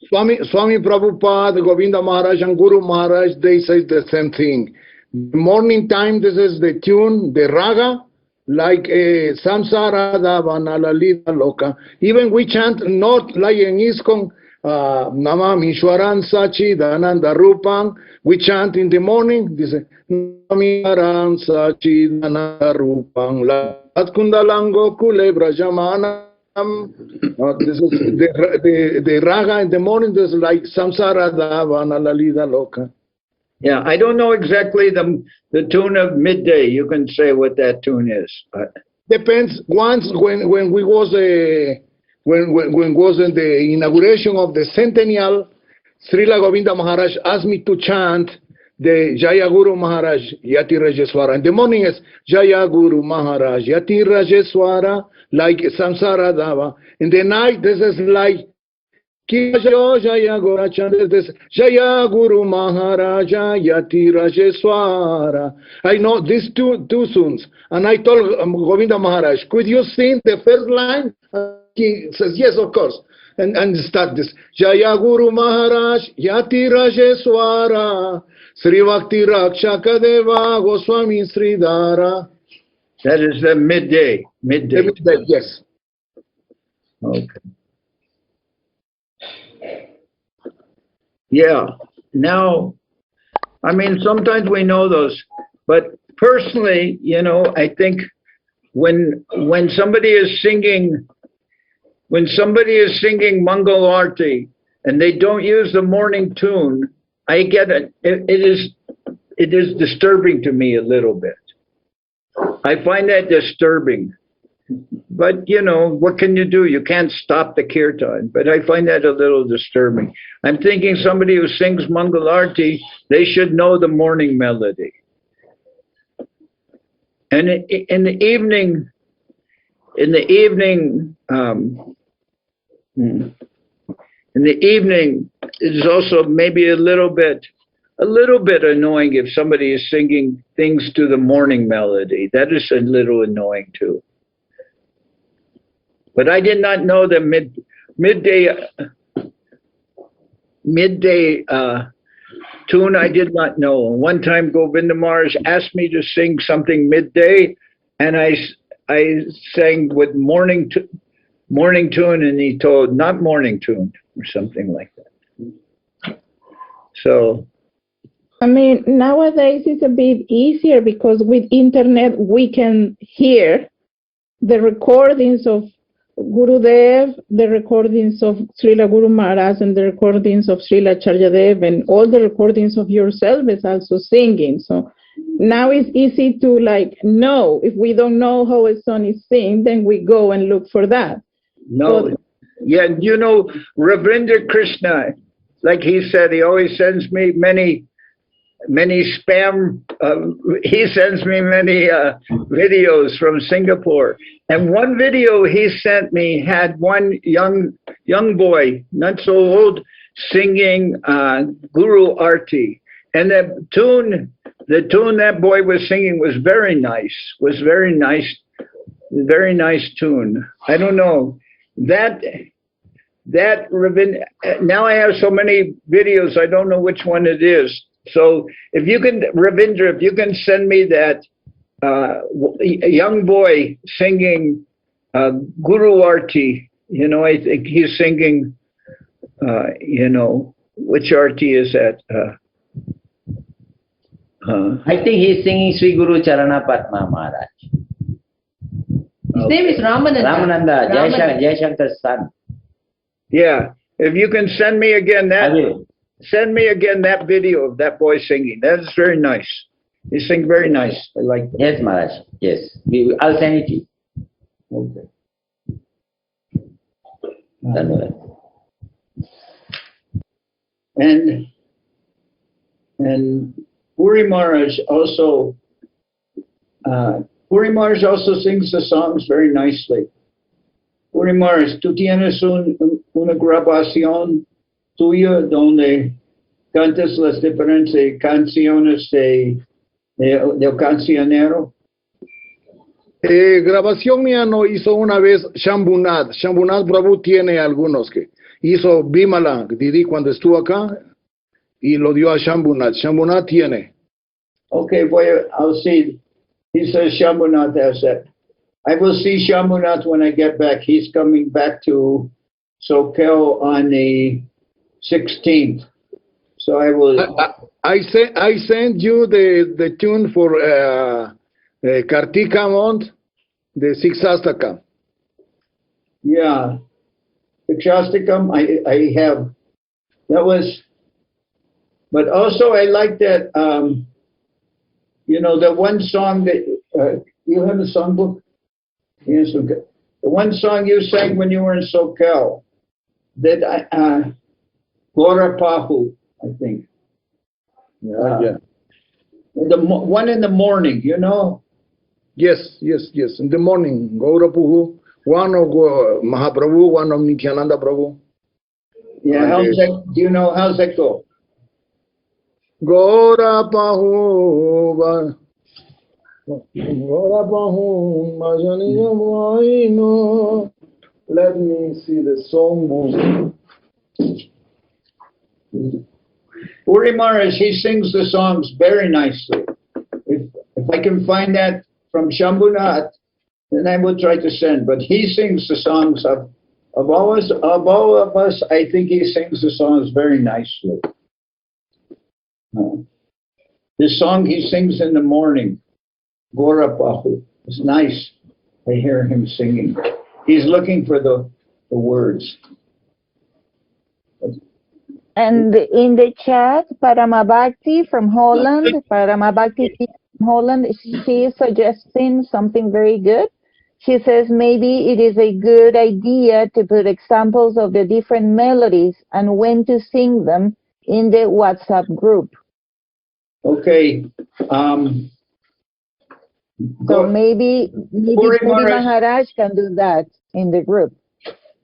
Swami Prabhupada, Govinda Maharaj, and Guru Maharaj, they say the same thing. Morning time, this is the tune, the raga, like Samsara Davana Lalita Loka. Even we chant not like in ISKCON, Namam Ishwaran Sachi Dananda Rupam. We chant in the morning, this is Namaram Sachi Dananda Rupam Latkundalango Kulebra Jamana. This is the raga in the morning. This is like Samsara Davana Lalita Loka. Yeah, I don't know exactly the tune of midday. You can say what that tune is. But depends. Once when we was when was in the inauguration of the centennial, Srila Govinda Maharaj asked me to chant the Jaya Guru Maharaj Yati Rajeswara. In the morning is Jaya Guru Maharaj Yati Rajeswara, like Samsara Dava. In the night, this is like Jaya Guru Maharaja Yati Rajeswara. I know these two tunes, and I told Govinda Maharaj, could you sing the first line? He says, yes, of course. And start this. Jaya Guru Maharaj Yati Rajeswara Sri Bhakti Rakshaka Deva Goswami Sridhara. That is the midday. Midday, yes. Okay. Yeah. Now, I mean, sometimes we know those, but personally, I think when somebody is singing when somebody is singing Mangal Arti and they don't use the morning tune, I get it. It is disturbing to me a little bit. I find that disturbing. But, you know, what can you do? You can't stop the kirtan. But I find that a little disturbing. I'm thinking somebody who sings Mangal Arti, they should know the morning melody. And in the evening, it is also maybe a little bit annoying if somebody is singing things to the morning melody. That is a little annoying too. But I did not know the midday tune. I did not know. One time Govinda Maharaj asked me to sing something midday, and I sang with morning tune, and he told not morning tune or something like that. So, I mean, nowadays it's a bit easier because with internet we can hear the recordings of Gurudev, the recordings of Srila Guru Maharaj, and the recordings of Srila Charyadev, and all the recordings of yourself is also singing. So now it's easy to know. If we don't know how a song is sing, then we go and look for that. No, yeah, you know, Ravindra Krishna, like he said, he always sends me many spam, he sends me many videos from Singapore. And one video he sent me had one young boy, not so old, singing Guru Arti. And the tune that boy was singing was very nice, very nice tune. I don't know, that now I have so many videos, I don't know which one it is. So if you can, Ravindra, if you can send me that young boy singing Guru Arti, you know, I think he's singing, you know, which Arti is that? I think he's singing Sri Guru Charana Padma Maharaj. His name is Ramananda. Ramananda, Jayashankar's son. Yeah, if you can send me again that video of that boy singing. That's very nice. He sings very nice. I like that. Yes, Maharaj. Yes. I'll send it to you. Okay. And Puri Maharaj also sings the songs very nicely. Puri Maharaj, tú tienes una grabación tuya donde cantas las diferentes canciones del cancionero. Grabación mía no hizo una vez Shambhunath. Shambhunath Prabhu tiene algunos que hizo Bimala, Didi, cuando estuvo acá, y lo dio a Shambhunath. Shambhunath tiene. Okay, I'll see. He says Shambhunath has that. I will see Shambhunath when I get back. He's coming back to Sokel on the 16th. So I will. I sent you the tune for Kartika month, the Siksastaka. Yeah, Siksastakam I have. That was, but also I like that. You know, the one song that you have a songbook. Yes, okay. The one song you sang when you were in Sokel. That Gora Pahu, I think. Yeah. The one in the morning, you know. Yes. In the morning, Gaura Puhu, one of Mahaprabhu, one of Nityananda Prabhu. Yeah, do you know how's that go? Gaura Pahu, Gaura Pahu, Majaniyamaino. Let me see the songbook. Puri Maharaj, he sings the songs very nicely. If I can find that from Shambhunath, then I will try to send. But he sings the songs of all of us. I think he sings the songs very nicely. This song he sings in the morning, Gora Pahu, it's nice. I hear him singing. He's looking for the the words. And in the chat, Paramabhakti from Holland, Paramabhakti from Holland, she is suggesting something very good. She says maybe it is a good idea to put examples of the different melodies and when to sing them in the WhatsApp group. Okay. So maybe Puri Maharaj can do that in the group.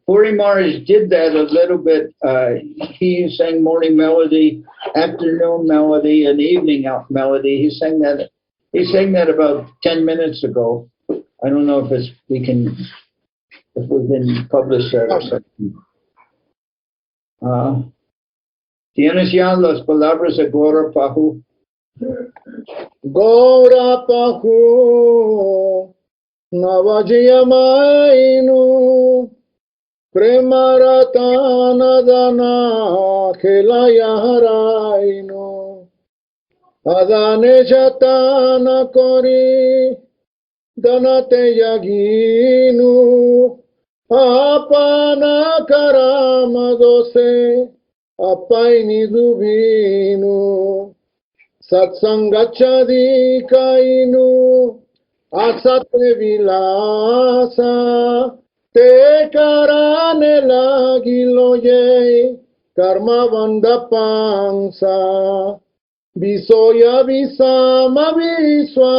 Puri Maharaj did that a little bit. He sang morning melody, afternoon melody, and evening melody. He sang that about 10 minutes ago. I don't know if we can publish that or something. ¿Tienes ya las palabras de Gora Pahu? Gora Pahu Navajayamainu Premaratana Dana Kelayaharainu Adane Jatana Kori Danate Yaginu Apana Karamadose Apaini Dubinu Satsangachadi Kainu Asate Vilasa Te Karane Lagiloye Karma Vanda Pansa Visoya Visama Viswa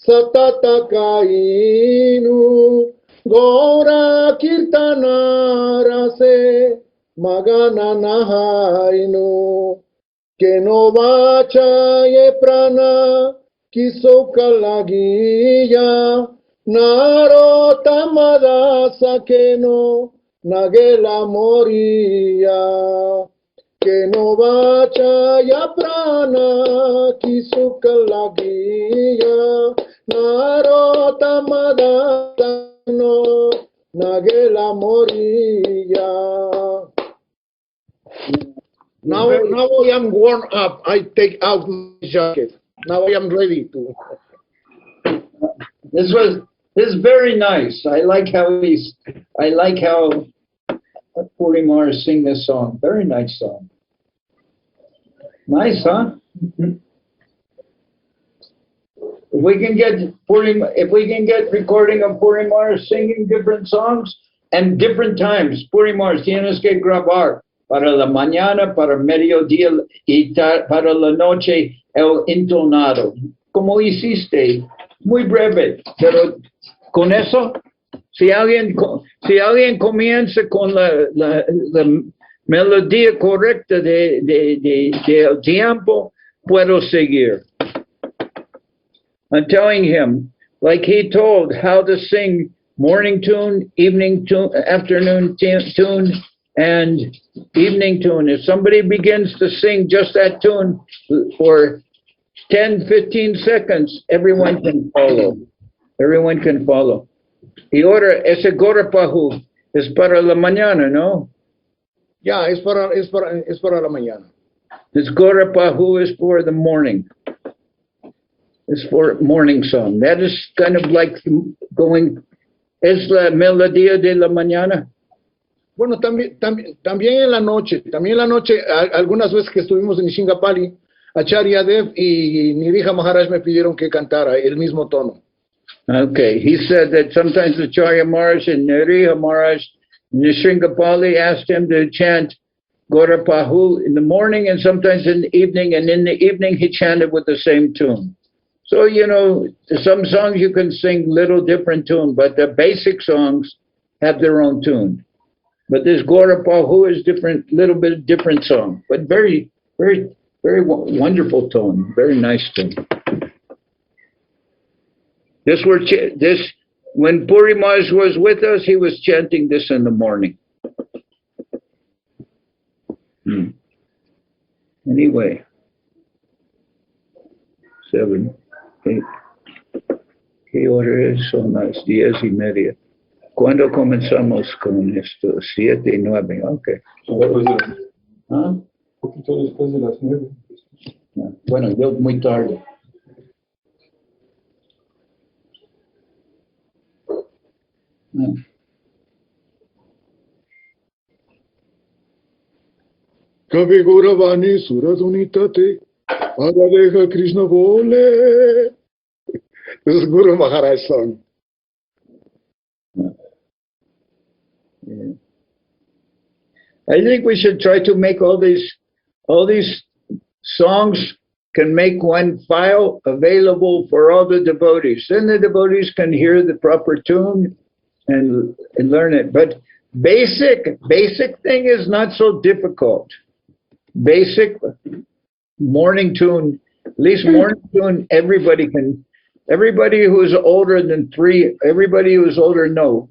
Satata Kainu Gora Kirtana Rase Magana Nahainu Keno Vachaye Prana Kiso Kalagiya Naro Tamada Sakeno Nagela Moria Keno Vachaya Prana Kiso Kalagiya Naro Tamada Sakeno Nagela Moria. Now I am worn up. I take out my jacket. Now I am ready to. This is very nice. I like how Puri Maharaj sing this song. Very nice song. Nice, huh? If we can get recording of Puri Maharaj singing different songs and different times, Puri Maharaj tienes que grabar para la mañana, para mediodía y para la noche el intonado. Como hiciste, muy breve, pero con eso, si alguien comienza con la melodía correcta del tiempo, puedo seguir. I'm telling him, like he told, how to sing morning tune, evening tune, afternoon tune, and evening tune. If somebody begins to sing just that tune for 10, 15 seconds, everyone can follow. Everyone can follow. Y ahora, ese Gora Pahu es para la mañana, ¿no? Yeah, es para la mañana. This Gora Pahu is for the morning. It's for morning song. That is kind of like going, es la melodía de la mañana. Bueno, también en la noche, algunas veces que estuvimos en Shingapali, Acharya Dev y Nirija Maharaj me pidieron que cantara el mismo tono. Okay, he said that sometimes Acharya Maharaj and Nirija Maharaj Nishringapali asked him to chant Gora Pahu in the morning and sometimes in the evening, and in the evening he chanted with the same tune. So, you know, some songs you can sing little different tune, but the basic songs have their own tune. But this Gora Pahu is different, little bit different song, but very, very, very wonderful tone, very nice tune. When Puri Maharaj was with us, he was chanting this in the morning. Anyway, 7, 8. ¿Qué hora es? Son las 10:30. ¿Cuándo comenzamos con esto? 7, 9. Ok. ¿Ah? Un poquito después de las 9. Bueno, yo muy tarde. Kavi Guravani Suradunitate Bhagadeha Krishna Bole. This is Guru Maharaj song. Yeah. I think we should try to make all these songs can make one file available for all the devotees. Then the devotees can hear the proper tune and learn it. But basic thing is not so difficult. Basic morning tune, at least morning tune, everybody who's older than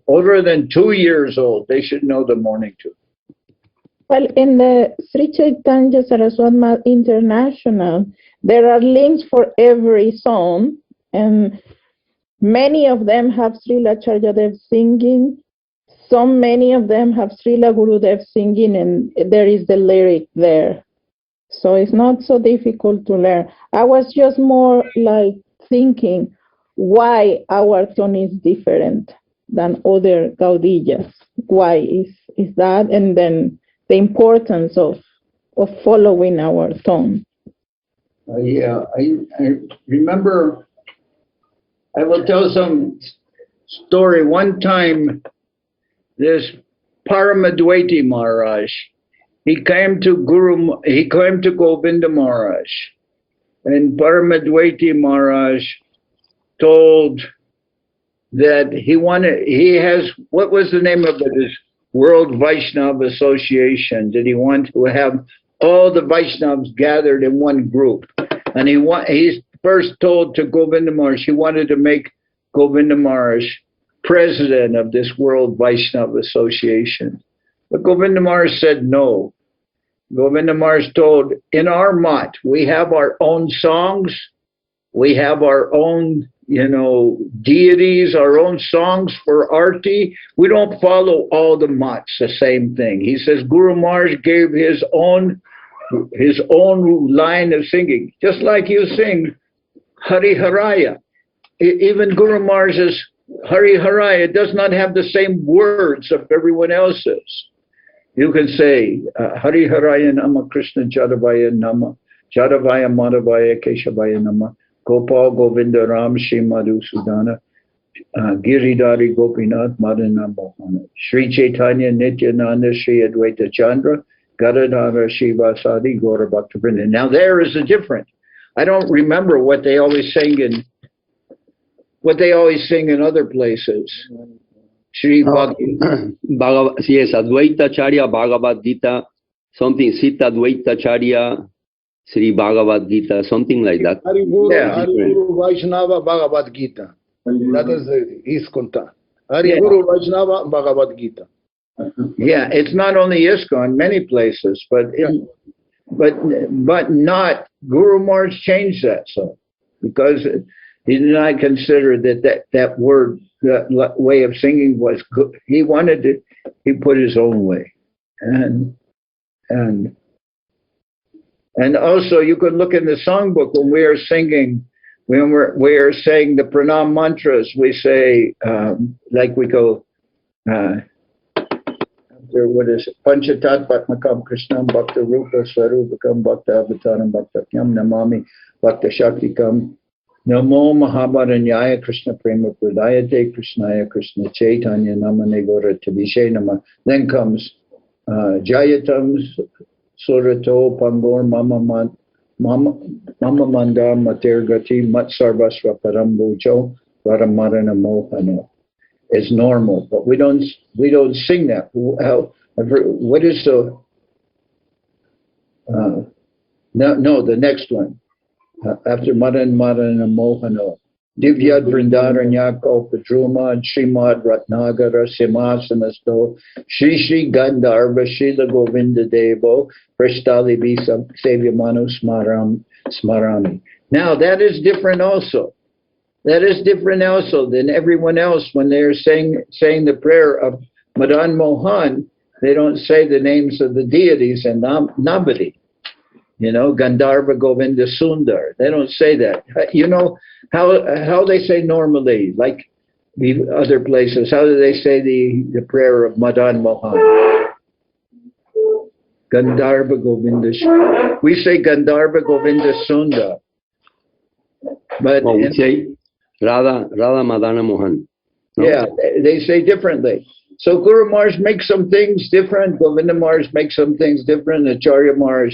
older than 2 years old, they should know the morning tune. Well, in the Sri Chaitanya Saraswat Math International, there are links for every song, and many of them have Srila Charyadev singing. Many of them have Srila Gurudev singing, and there is the lyric there. So it's not so difficult to learn. I was just more like thinking why our tone is different than other Gaudillas. Why is that? And then the importance of following our tone. Yeah, I remember, I will tell some story. One time, this Paramadwaiti Maharaj, he came to Govinda Maharaj, and Paramadwaiti Maharaj told that what was the name of it? World Vaishnava Association, that he wanted to have all the Vaishnavas gathered in one group. And he first told to Govinda Maharaj, he wanted to make Govinda Maharaj president of this World Vaishnava Association. But Govinda Maharaj said no. Govinda Maharaj told, in our Math, we have our own songs, we have our own deities, our own songs for arti. We don't follow all the Maths the same thing. He says Guru Maharaj gave his own line of singing. Just like you sing Hari Haraya. Even Guru Maharaj's Hari Haraya does not have the same words of everyone else's. You can say Hari Haraya Nama Krishna Jadavaya Nama Jadavaya Madhavaya Keshavaya Nama Gopal Govinda Ram Shri Madhusudana Giridhari Gopinath Madana Mohana Sri Chaitanya Nityananda Sri Advaita Chandra Gadadhara Shivasadi Gaura Bhaktavrinda. Now there is a difference. I don't remember what they always sing in other places. Sri Yes, Advaita Charya Bhagavad Gita, something Sita Advaita Charya Sri Bhagavad Gita, something like that. Hari Guru Vaishnava Bhagavad Gita. That is ISKCON. Hari Guru Vaishnava Bhagavad Gita. Yeah, it's not only ISKCON, many places, but not Guru Maharaj changed that so because he did not consider that word, that way of singing was good. He wanted it. He put his own way, and also you could look in the songbook when we are singing. When we are saying the pranam mantras, we say like we go. What is it? Panchatat Bhatmakam Krishnam Bhakta Rupa Swarupakam Bhakta Avataram Bhakta Kyam Namami Bhakta Shaktikam Namo Mahabharanyaya Krishna Prema Pradayate Krishnaya Krishna Chaitanya Namane Gora Tabishe Nama. Then comes Jayatam Surato Pangor Mama Manda Matergati Mat Sarvasva Parambucho Varamarana Mohana. Is normal, but we don't sing that. What is the the next one after Madan Mohana Divyad Vrindaranya Kalpadruma Srimad Ratnagara Simhasanasto Shri Gandharva Srila Govinda Devo Prashtali Visa Sevyamanu Smarami. Now that is different also. That is different also than everyone else when they're saying the prayer of Madan Mohan. They don't say the names of the deities and Nabadi. Gandharva Govinda Sundar. They don't say that. You know how they say normally, like the other places. How do they say the prayer of Madan Mohan? Gandharva Govinda. We say Gandharva Govinda Sunda. But well, we say Radha Madana Mohan. No? Yeah, they say differently. So Guru Maharaj makes some things different. Govinda Maharaj makes some things different. Acharya Maharaj,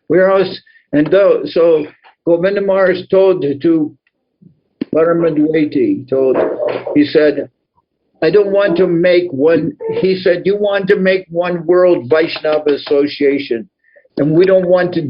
we're always, so Govinda Maharaj told to Paramadwaiti, he said, I don't want to make one, he said, you want to make one world Vaishnava association. And we don't want to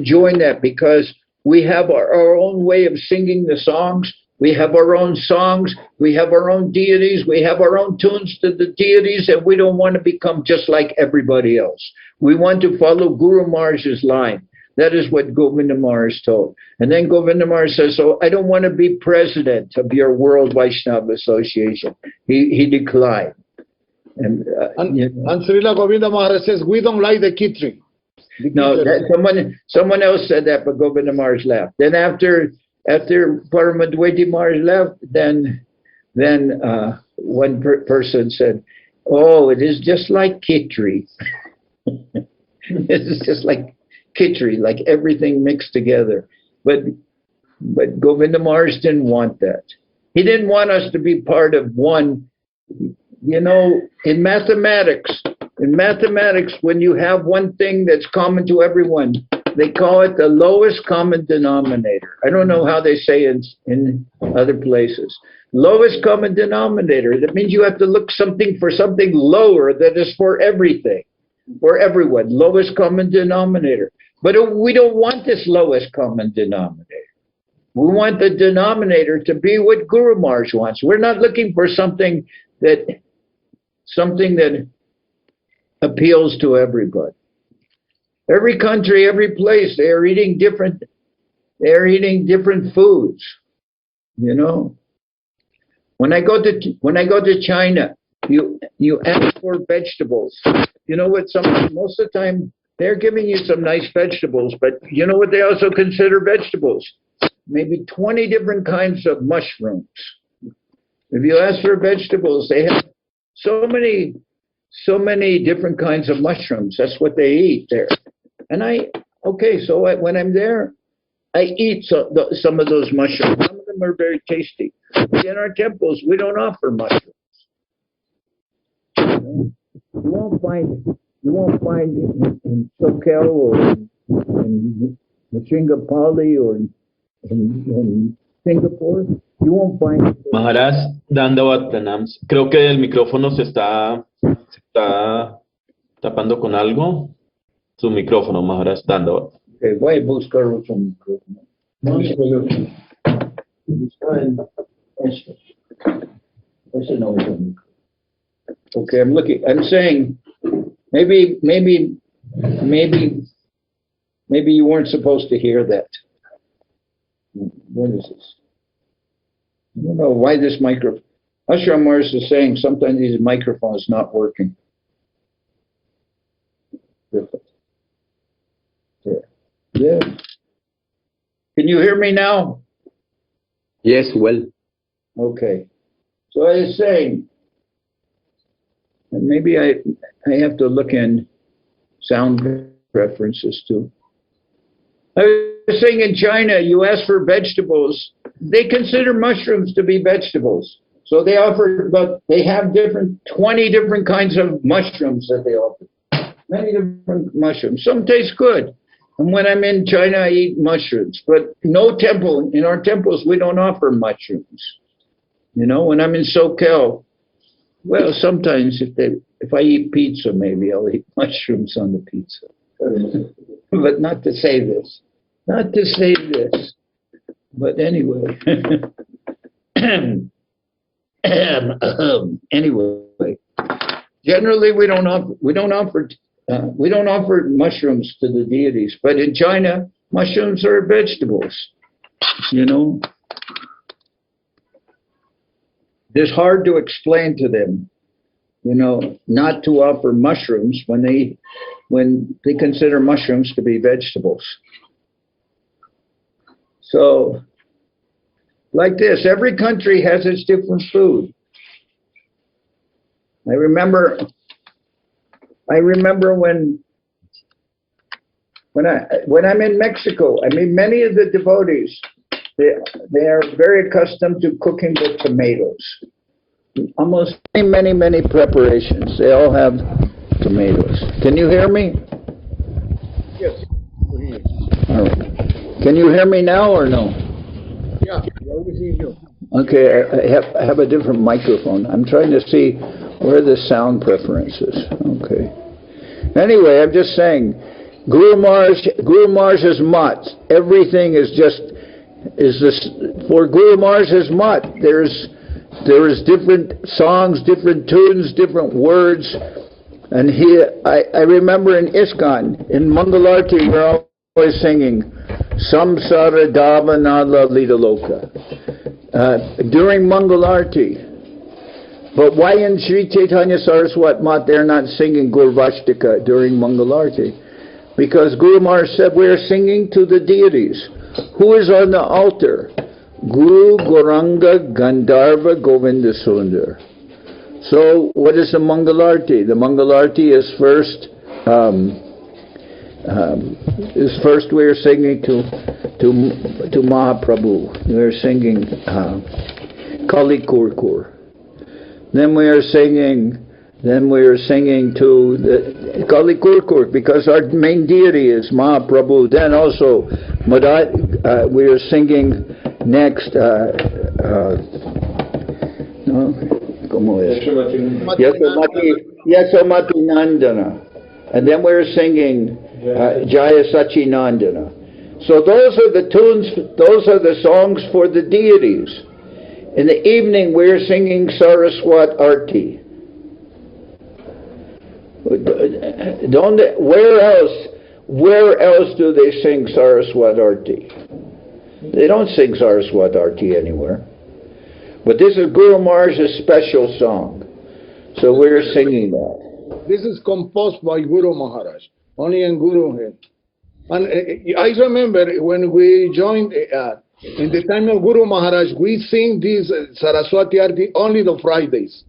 join that because we have our own way of singing the songs. We have our own songs. We have our own deities. We have our own tunes to the deities, and we don't want to become just like everybody else. We want to follow Guru Maharaj's line. That is what Govinda Maharaj told. And then Govinda Maharaj says, so I don't want to be president of your World Vaishnava Association. He declined. And Srila Govinda Maharaj says, we don't like the Kitri. No, someone else said that, but Govinda Maharaj left. Then after Paramadwaiti Maharaj left, then one person said, oh, it is just like Kitri. It's just like Kitri, like everything mixed together. But Govinda Maharaj didn't want that. He didn't want us to be part of one. You know, in mathematics, when you have one thing that's common to everyone, they call it the lowest common denominator. I don't know how they say it in other places. Lowest common denominator. That means you have to look for something lower that is for everything, for everyone. Lowest common denominator. But we don't want this lowest common denominator. We want the denominator to be what Guru Maharaj wants. We're not looking for something that appeals to everybody. Every country, every place, they are eating different foods. You know, when I go to China, you ask for vegetables. You know what? Most of the time they're giving you some nice vegetables, but you know what they also consider vegetables? Maybe 20 different kinds of mushrooms. If you ask for vegetables, they have so many different kinds of mushrooms. That's what they eat there. And when I'm there, I eat some of those mushrooms. Some of them are very tasty. But in our temples, we don't offer mushrooms. You won't find in Sokel or in Singapore or in Singapore. You won't find. Maharaj, Dandavat Pranams. Creo que el micrófono se está tapando con algo. Su micrófono, Maharaj, Dandavat. Okay, voy a buscar otro micrófono. Okay, I'm looking. I'm saying maybe you weren't supposed to hear that. What is this? I don't know why this microphone. Ashram Mars is saying sometimes these microphones not working. Yeah. Can you hear me now? Yes, well. Okay. So I was saying, and maybe I have to look in sound preferences too. I was saying in China, you ask for vegetables, they consider mushrooms to be vegetables. So they have 20 different kinds of mushrooms that they offer. Many different mushrooms. Some taste good. And when I'm in China, I eat mushrooms. But no temple, in our temples, we don't offer mushrooms. You know, when I'm in Sokel, well, sometimes if I eat pizza, maybe I'll eat mushrooms on the pizza. But not to say this. But anyway. Anyway, generally we don't offer mushrooms to the deities, but in China, mushrooms are vegetables. You know, it's hard to explain to them, you know, not to offer mushrooms when they consider mushrooms to be vegetables. So, like this, every country has its different food. I remember I remember when I'm in Mexico, I mean, many of the devotees, they are very accustomed to cooking with tomatoes. Almost many preparations. They all have tomatoes. Can you hear me? Yes. All right. Can you hear me now or no? Yeah, we see you. Okay, I have a different microphone. I'm trying to see where the sound preference is. Okay. Anyway, I'm just saying, Guru Maharaj's mat. Everything is this for Guru Maharaj's mat. There is different songs, different tunes, different words, and I remember in ISKCON, in Mangalarti, we're always singing Samsara Davanala Lidaloka during Mangalarti. But why in Sri Chaitanya Saraswat Mat they're not singing Gurvashtika during Mangalarti? Because Guru Maharaj said we're singing to the deities. Who is on the altar? Guru Gauranga Gandharva Govinda Sundar. So what is the Mangalarti? The Mangalarti is first we are singing to Mahaprabhu. We are singing Kali Kurkur. Then we are singing to the Kali Kurkur because our main deity is Mahaprabhu. Then also we are singing next Yasomati Nandana. And then we're singing Jaya Sachinandana. So those are the tunes, those are the songs for the deities. In the evening we're singing Saraswat Arti. Where else do they sing Saraswat Arti? They don't sing Saraswat Arti anywhere. But this is Guru Maharaj's special song. So we're singing that. This is composed by Guru Maharaj, only in Guru Head. And I remember when we joined, in the time of Guru Maharaj, we sing this Saraswati Arti only the Fridays.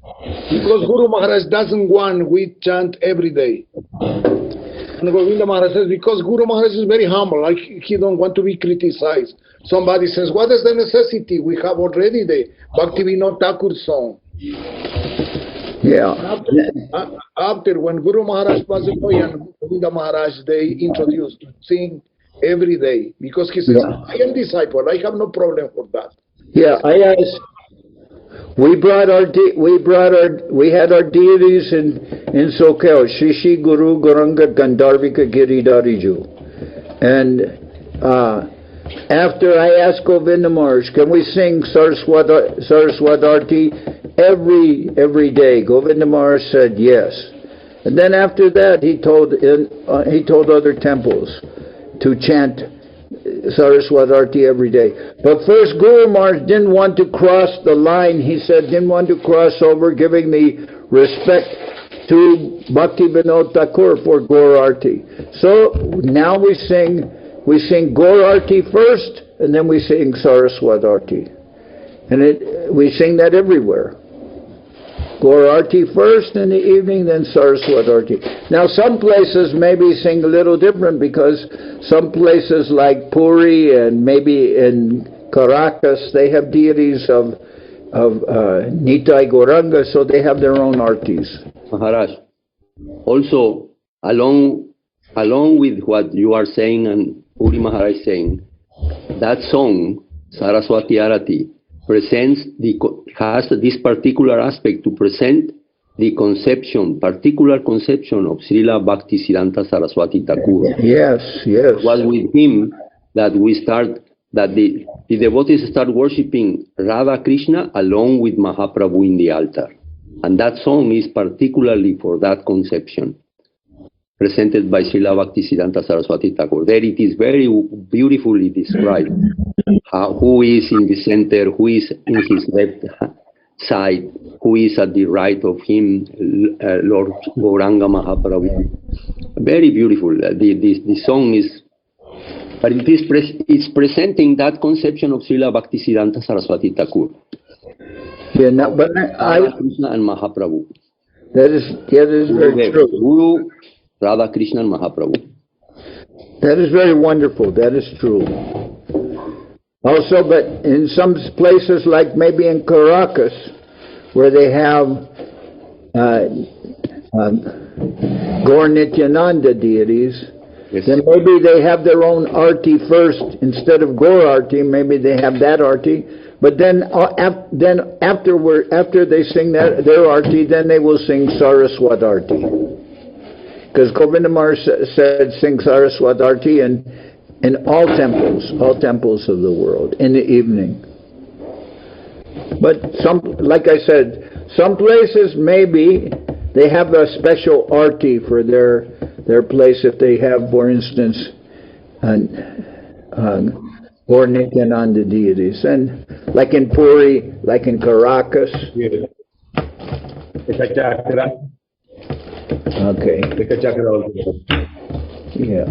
Because Guru Maharaj doesn't want we chant every day. And Govinda Maharaj says, because Guru Maharaj is very humble, like he don't want to be criticized. Somebody says, what is the necessity? We have already the Bhaktivinoda Thakur song. Yeah. After when Guru Maharaj passed away and Govinda Maharaj, they introduced to sing every day because he says, I am disciple, I have no problem for that. Yeah, I asked. We had our deities in Sokel, Shishi Guru Gauranga Gandharvika Giridhariju, and after I asked Govinda Maharaj, can we sing Saraswat Arti every day? Govinda Maharaj said yes. And then after that, he told other temples to chant Saraswat Arti every day. But first, Guru Maharaj didn't want to cross the line. He said, didn't want to cross over, giving the respect to Bhaktivinoda Thakur for Gaur Arti. So now we sing Gaur Arti first, and then we sing Saraswat Arti. And we sing that everywhere. Gaur Arti first in the evening, then Saraswat Arti. Now some places maybe sing a little different because some places like Puri and maybe in Caracas, they have deities of Nitai Gauranga, so they have their own artis. Maharaj, also along with what you are saying and Puri Maharaj saying, that song, Saraswati Arati, has this particular aspect to present the particular conception of Srila Bhaktisiddhanta Saraswati Thakur. Yes. It was with him that the devotees start worshipping Radha Krishna along with Mahaprabhu in the altar. And that song is particularly for that conception, presented by Srila Bhaktisiddhanta Saraswati Thakur. There it is very beautifully described. Who is in the center, who is in his left side, who is at the right of him, Lord Gauranga Mahaprabhu. Very beautiful. The song is, but it's presenting that conception of Srila Bhaktisiddhanta Saraswati Thakur. Yeah, no, but Krishna and Mahaprabhu. That is very true. Guru Radha Krishnan Mahaprabhu. That is very wonderful. That is true. Also, but in some places, like maybe in Caracas, where they have Gaur Nityananda deities, Yes. then maybe they have their own arti first instead of Gaur arti. Maybe they have that arti, but then after they sing their arti, then they will sing Saraswat arti. Because Govinda Maharaj said sing Saraswat arti in all temples of the world in the evening. But like I said, some places maybe they have a special arti for their place. If they have, for instance, Gaur Nityananda deities, and like in Puri, like in Caracas. Okay. Yeah.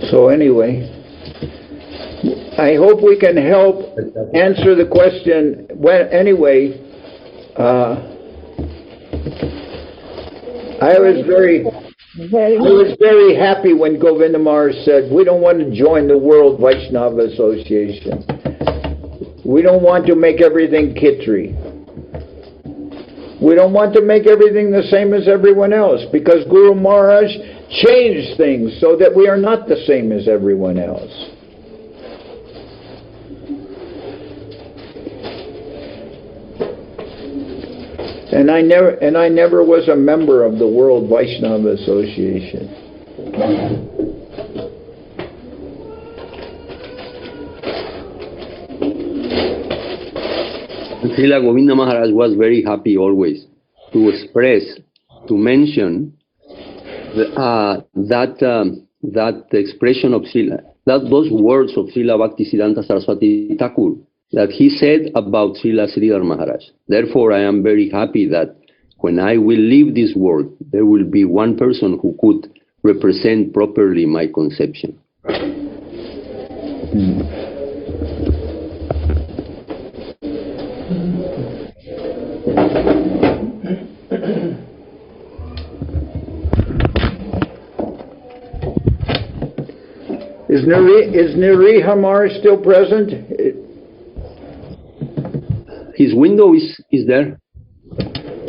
So anyway, I hope we can help answer the question. Well, anyway, I was very happy when Govinda Maharaj said, we don't want to join the World Vaishnava Association. We don't want to make everything Khitri. We don't want to make everything the same as everyone else, because Guru Maharaj changed things so that we are not the same as everyone else. And I never was a member of the World Vaishnava Association. Srila Govinda Maharaj was very happy always to express, to mention that expression of Srila, those words of Srila Bhaktisiddhanta Saraswati Thakur that he said about Srila Sridhar Maharaj. Therefore, I am very happy that when I will leave this world, there will be one person who could represent properly my conception. Is Nariha Maharaj still present? His window is there.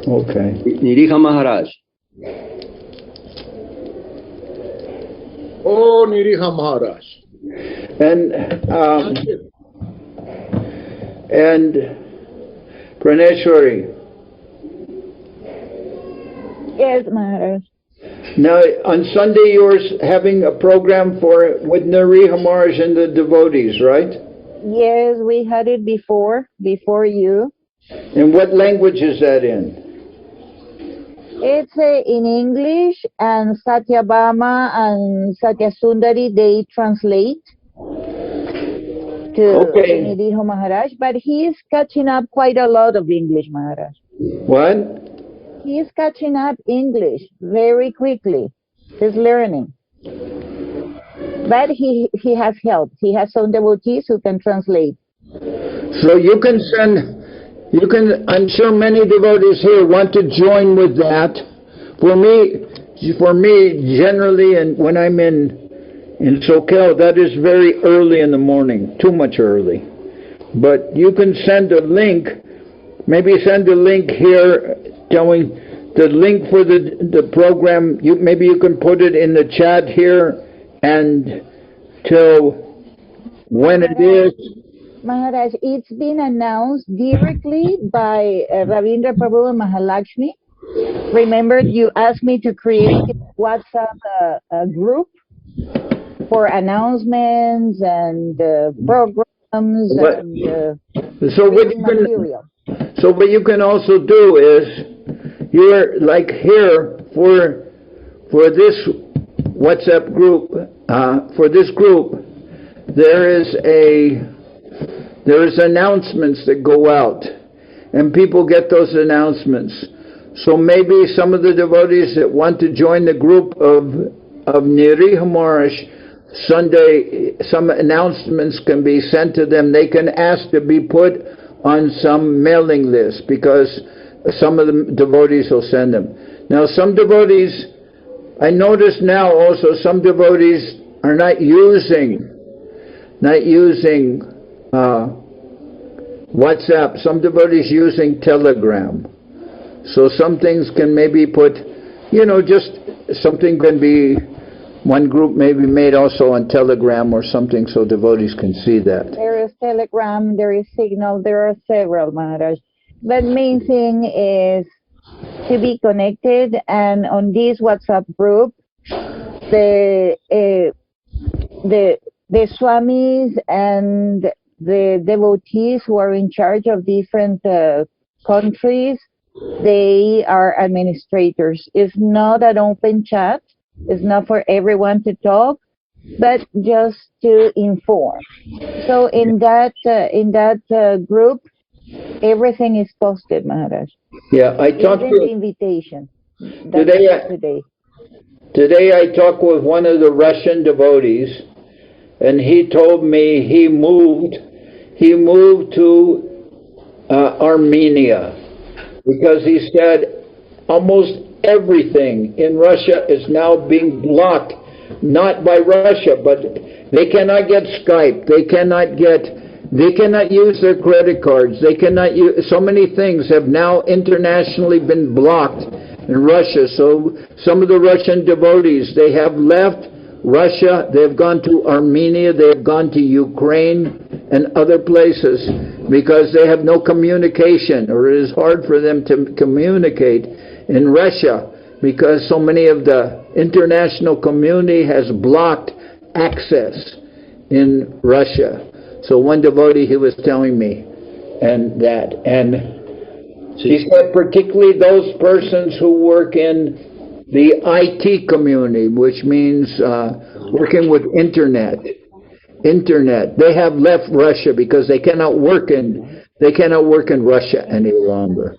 Okay. Niriha Maharaj. Oh, Niriha Maharaj. And Praneshwari. Yes, Maharaj. Now, on Sunday you were having a program with Nariha Maharaj and the devotees, right? Yes, we had it before you. And what language is that in? It's in English, and Satyabhama and Satyasundari, they translate to Nidhi Maharaj, but he is catching up quite a lot of English, Maharaj. What? He is catching up English very quickly. He's learning. But he has help. He has some devotees who can translate. So I'm sure many devotees here want to join with that. For me, generally, and when I'm in Soquel, that is very early in the morning, too much early. But you can send a link, maybe send a link here, telling the link for the program. Maybe you can put it in the chat here, and till when it is. Maharaj, it's been announced directly by Ravindra Prabhu and Mahalakshmi. Remember, you asked me to create a WhatsApp group for announcements and programs and material. So what you can also do is, you're like here for this WhatsApp group, for this group, there's announcements that go out, and people get those announcements. So maybe some of the devotees that want to join the group of Niriha Maharaj Sunday, some announcements can be sent to them. They can ask to be put on some mailing list because some of the devotees will send them. Now, some devotees, I notice now also, some devotees are not using WhatsApp. Some devotees using Telegram. So some things can maybe put, just something can be, one group may be made also on Telegram or something so devotees can see that. There is Telegram, there is Signal, there are several, Maharaj. But main thing is to be connected, and on this WhatsApp group, the swamis and the devotees who are in charge of different countries, they are administrators. It's not an open chat. It's not for everyone to talk, but just to inform. So in that group, everything is posted, Maharaj. Yeah, I talked to the invitation. Today I talked with one of the Russian devotees, and he told me he moved to Armenia because he said almost everything in Russia is now being blocked, not by Russia, but they cannot get Skype, they cannot use their credit cards, they cannot use, so many things have now internationally been blocked in Russia. So some of the Russian devotees, they have left Russia, they've gone to Armenia, they've gone to Ukraine and other places because they have no communication, or it is hard for them to communicate in Russia because so many of the international community has blocked access in Russia. So one devotee, he was telling me and he said particularly those persons who work in the IT community, which means working with internet, they have left Russia because they cannot work in Russia any longer.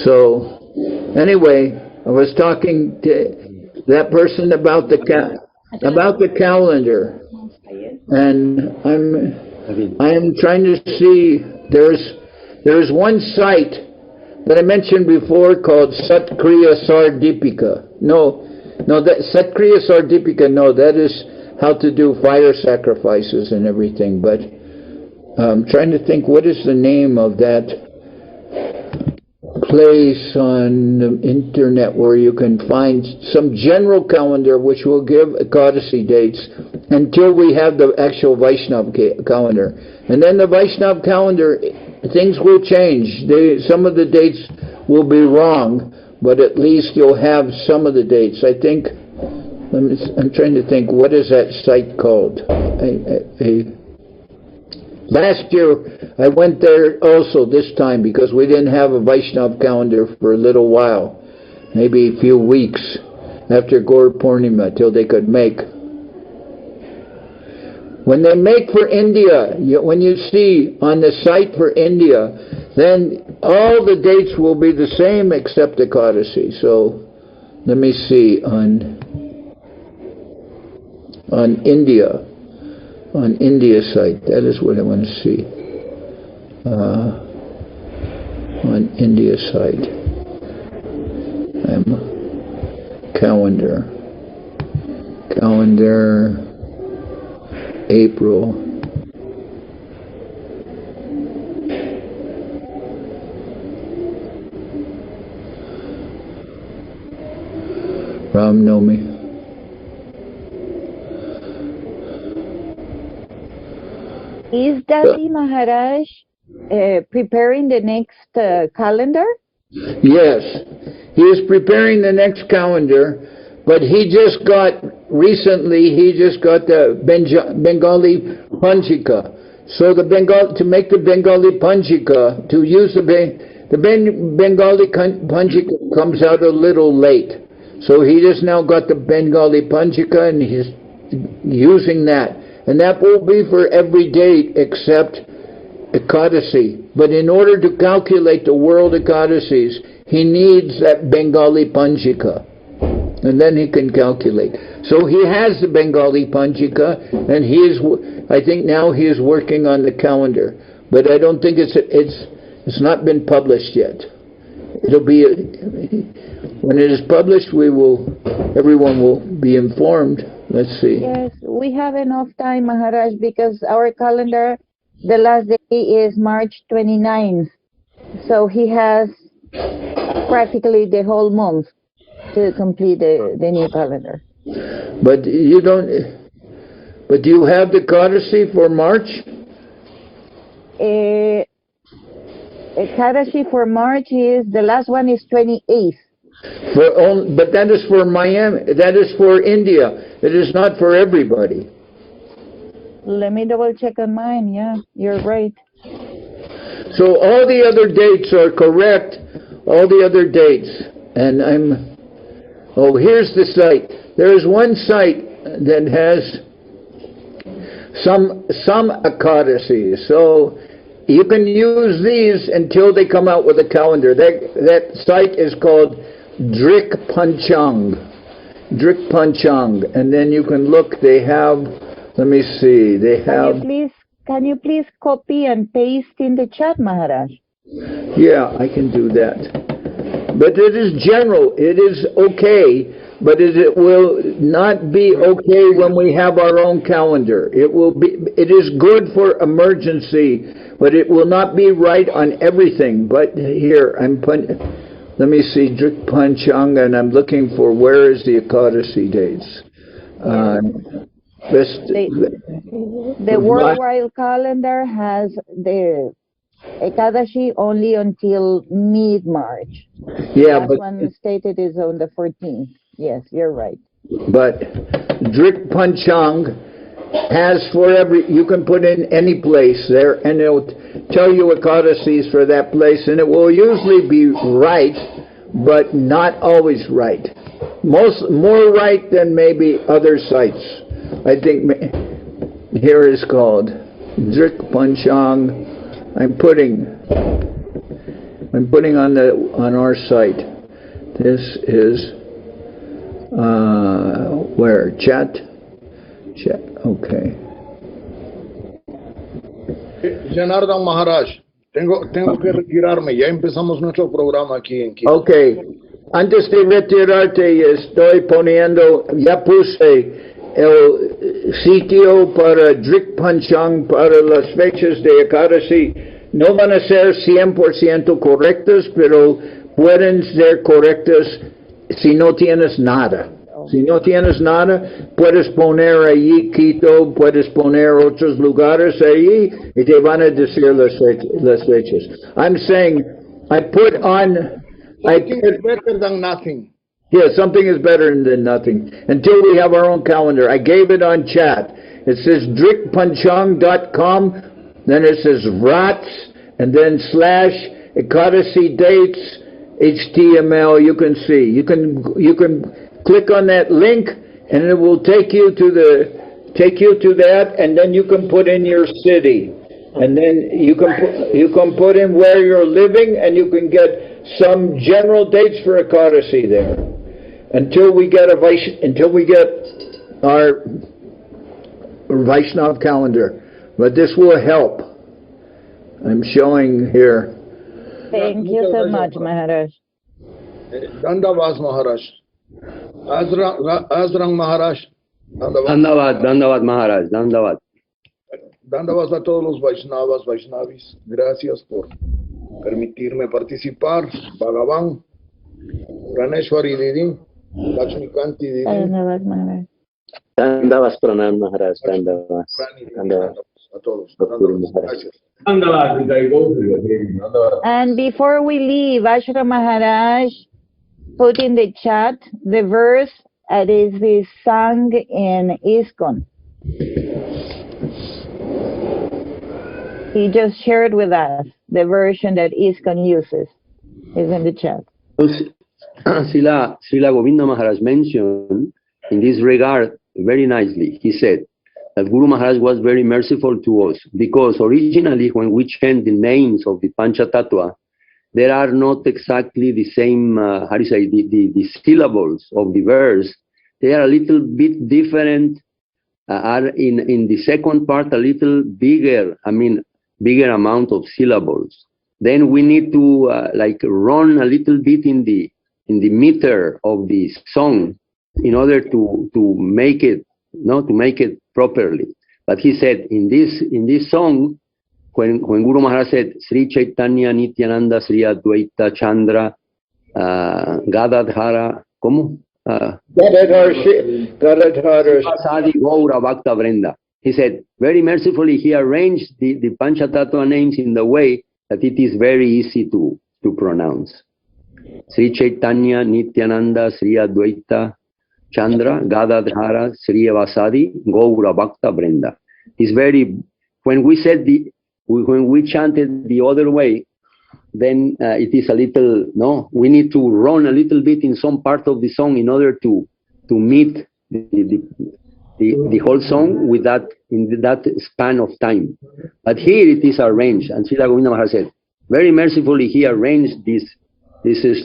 So anyway, I was talking to that person about the calendar, and I'm trying to see, there's one site that I mentioned before called Satkriya Sardipika. That Satkriya Sardipika, that is how to do fire sacrifices and everything, but I'm trying to think what is the name of that place on the internet where you can find some general calendar which will give Ekadasi dates until we have the actual Vaishnav calendar. And then the Vaishnav calendar, things will change. Some of the dates will be wrong, but at least you'll have some of the dates. I think, I'm trying to think, what is that site called? Last year, I went there also this time because we didn't have a Vaishnav calendar for a little while, maybe a few weeks after Gaur Purnima till they could make. When they make for India, when you see on the site for India, then all the dates will be the same except Ekadasi. So let me see on India. On India site, that is what I want to see. On India site, calendar, April. Ram Nomi. Is Dasi Maharaj preparing the next calendar? Yes, he is preparing the next calendar, but he just got the Bengali Panjika. So to make the Bengali Panjika, to use the Bengali Panjika comes out a little late. So he just now got the Bengali Panjika and he's using that. And that will be for every date except Ekadasi. But in order to calculate the world Ekadasis, he needs that Bengali Panjika. and then he can calculate. So he has the Bengali Panchika, and I think now he is working on the calendar, but I don't think it's not been published yet. It'll be when it is published. Everyone will be informed. Let's see. Yes, we have enough time, Maharaj, because our calendar, the last day is March 29th, so he has practically the whole month to complete the new calendar. But you don't. But do you have the Ekadashi for March? Ekadashi for March is the last one is 28th. But that is for Miami. That is for India. It is not for everybody. Let me double check on mine. Yeah, you're right. So all the other dates are correct. All the other dates, and here's the site. There is one site that has some Ekadasi. So you can use these until they come out with a calendar. That site is called Drik Panchang, and then you can look. They have. Let me see. They have. Can you please copy and paste in the chat, Maharaj? Yeah, I can do that. But it is general. It is okay, but it will not be okay when we have our own calendar. It is good for emergency, but it will not be right on everything. But here, let me see, Drik Panchang, and I'm looking for where is the Ekadasi dates. The worldwide calendar has the Ekadashi only until mid-March. Yeah, Last one stated is on the 14th. Yes, you're right. But Drik Panchang has you can put in any place there, and it'll tell you Ekadasis for that place, and it will usually be right, but not always right. More right than maybe other sites. I think here is called Drik Panchang. I'm putting on our site. This is where chat. Okay. Janardhan Maharaj, tengo que retirarme. Ya empezamos nuestro programa aquí en Quito. Okay. Antes de retirarte, estoy poniendo. Ya puse el sitio para Drik Panchang para las fechas de Ekadasi. No van a ser 100% correctas, pero pueden ser correctas si no tienes nada. Si no tienes nada, puedes poner allí Quito, puedes poner otros lugares allí y te van a decir las fechas. I'm saying, Something is better than nothing. Yeah, something is better than nothing. Until we have our own calendar. I gave it on chat. It says drikpanchang.com, then it says RATS, and then / Ekadasi dates, HTML. You can see. You can click on that link, and it will take you to that, and then you can put in your city, and then you can put in where you're living, and you can get some general dates for Ekadasi there. Until we get our Vaishnav calendar, but this will help. I'm showing here. Thank you so much, Maharaj. Dandavas Maharaj. Azrang Maharaj. Dandavad Maharaj. Dandavas a todos los Vaishnavis. Gracias por permitirme participar. Bhagavan, Praneshwari Didi, Lakshmikanti Didi. Dandavad Maharaj. Dandavas Pranam Maharaj. Dandavas. A todos. Gracias. And before we leave, Ashra Maharaj put in the chat the verse that is sung in ISKCON. He just shared with us the version that ISKCON uses. Is in the chat. Srila Govinda Maharaj mentioned in this regard very nicely. He said that Guru Maharaj was very merciful to us because originally when we chant the names of the Pancha Tattva, there are not exactly the same, how do you say, the syllables of the verse. They are a little bit different, are in the second part a little bigger, bigger amount of syllables. Then we need to like run a little bit in the meter of the song in order to make it, to make it properly. But he said in this song, when Guru Maharaj said Sri Chaitanya Nityananda Sri Advaita Chandra Gadadhara, ¿cómo? Sadi Gaura Bhakta Vrenda. He said, very mercifully, he arranged the Panchatattva names in the way that it is very easy to pronounce. Sri Chaitanya Nityananda Sri Advaita Chandra Gadadhara Sri Vasadi Gaura Bhakta Vrenda. It's very, when we chanted the other way, then it is a little, we need to run a little bit in some part of the song in order to meet the whole song with that, in that span of time. But here it is arranged, and Srila Govinda Maharaj said, very mercifully he arranged this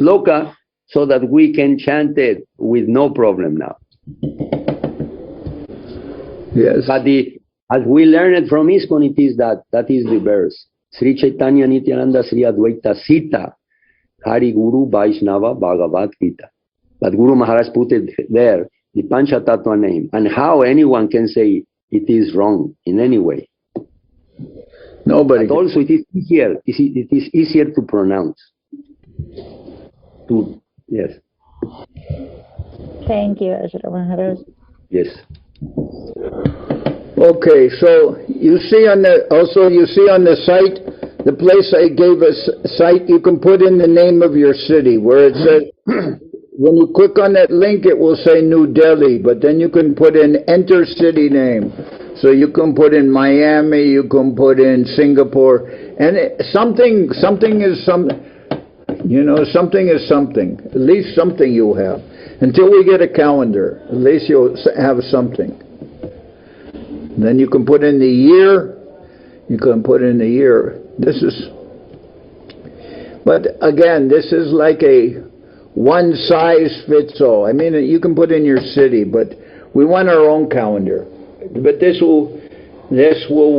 sloka so that we can chant it with no problem now. Yes. But as we learned from ISKCON, it is that is the verse. Sri Chaitanya Nityananda Sri Advaita Sita Hari Guru Vaishnava Bhagavad Gita. But Guru Maharaj put it there, the Panchatattva name, and how anyone can say it is wrong in any way. Nobody. But also it is easier. It is easier to pronounce. Yes. Thank you, Ashra Maharaj. Yes. Okay, so you see on the site, the place I gave us site, you can put in the name of your city where it says, when you click on that link, it will say New Delhi, but then you can put in enter city name. So you can put in Miami, you can put in Singapore, and something is something. Something is something. At least something you'll have. Until we get a calendar, at least you'll have something. Then you can put in the year. But again, this is like a one size fits all. I mean, you can put in your city, but we want our own calendar. But this will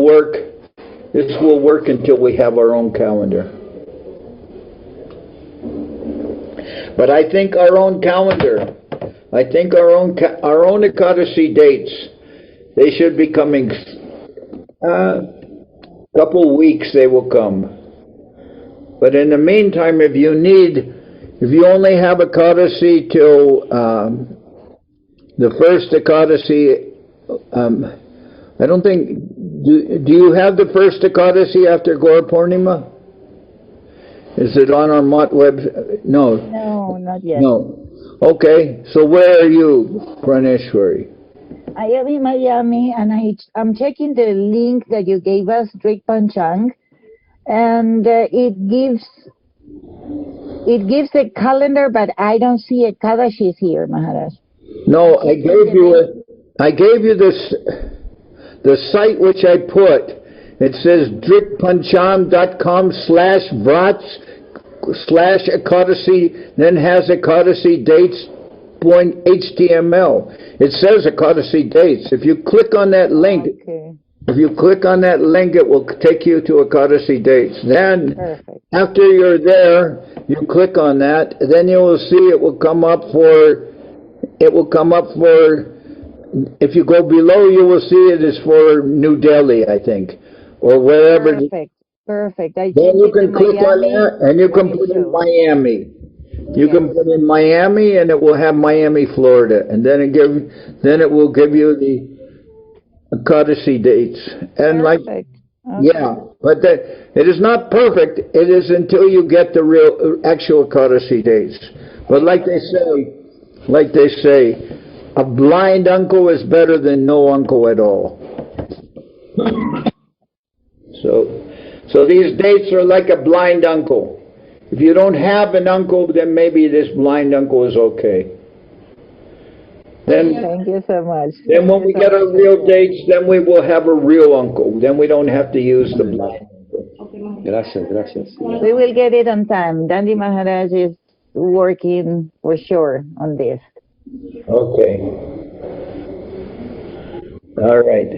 work. This will work until we have our own calendar. But I think our own calendar, our own Ekadasi dates, they should be coming. Couple weeks they will come. But in the meantime, if you only have Ekadasi till the first Ekadasi, I don't think. Do you have the first Ekadasi after Gaur Purnima? Is it on our Math web? No. No, not yet. No. Okay, so where are you, Praneshwari? I am in Miami, and I'm checking the link that you gave us, Drik Panchang, and it gives a calendar, but I don't see a Ekadashis here, Maharaj. No, I gave you the site which I put. It says drikpancham.com/vrats/Ekadasi, then has Ekadasi dates .html. It says Ekadasi dates. If you click on that link, it will take you to Ekadasi dates. Then, after you're there, you click on that. Then you will see it will come up for. If you go below, you will see it is for New Delhi, I think, or wherever. Perfect. Then you can click on that, and you can put in Miami. You can put in Miami, and it will have Miami, Florida, and then it will give you the Ekadasi dates. And yeah, but it is not perfect. It is until you get the real actual Ekadasi dates. But like they say, a blind uncle is better than no uncle at all. So these dates are like a blind uncle. If you don't have an uncle, then maybe this blind uncle is okay. Then, thank you so much. Then when we get our real dates, then we will have a real uncle. Then we don't have to use the blind uncle. Gracias, gracias. We will get it on time. Dandi Maharaj is working for sure on this. Okay. All right.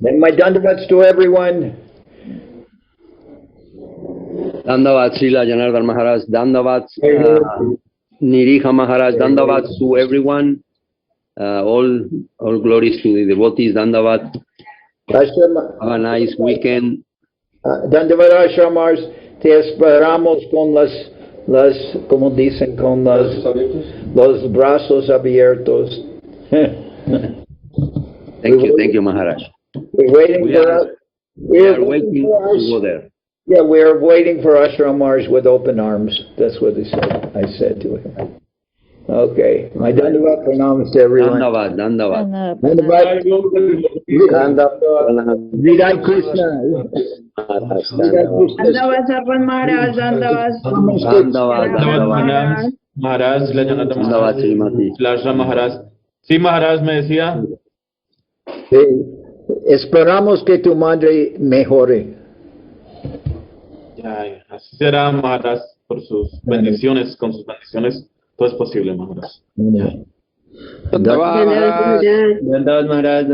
Then my dandavats to everyone. Dandavat Srila Janardhan Maharaj, Dandavat Niriha Maharaj, Dandavat to everyone. All glories to the devotees, Dandavat. Have a nice weekend. Dandavat Ashramars, te esperamos con como dicen, con los brazos abiertos. Thank you, Maharaj. We're waiting We for are waiting to go there. Yeah, we're waiting for Ashramars with open arms. That's what I said to him. Okay. My Dandavat pranams to everyone. Dandavat. Vidai Krishna. Dandavat Sarvan Maharaj, Dandavat. Maharaj, Dandavat Srimati. Maharaj. Sí, Maharaj me decía. Esperamos que tu madre mejore. Ya, así será, Maharaj, por sus bendiciones, con sus bendiciones, todo es posible, Maharaj. Dandavat Maharaj.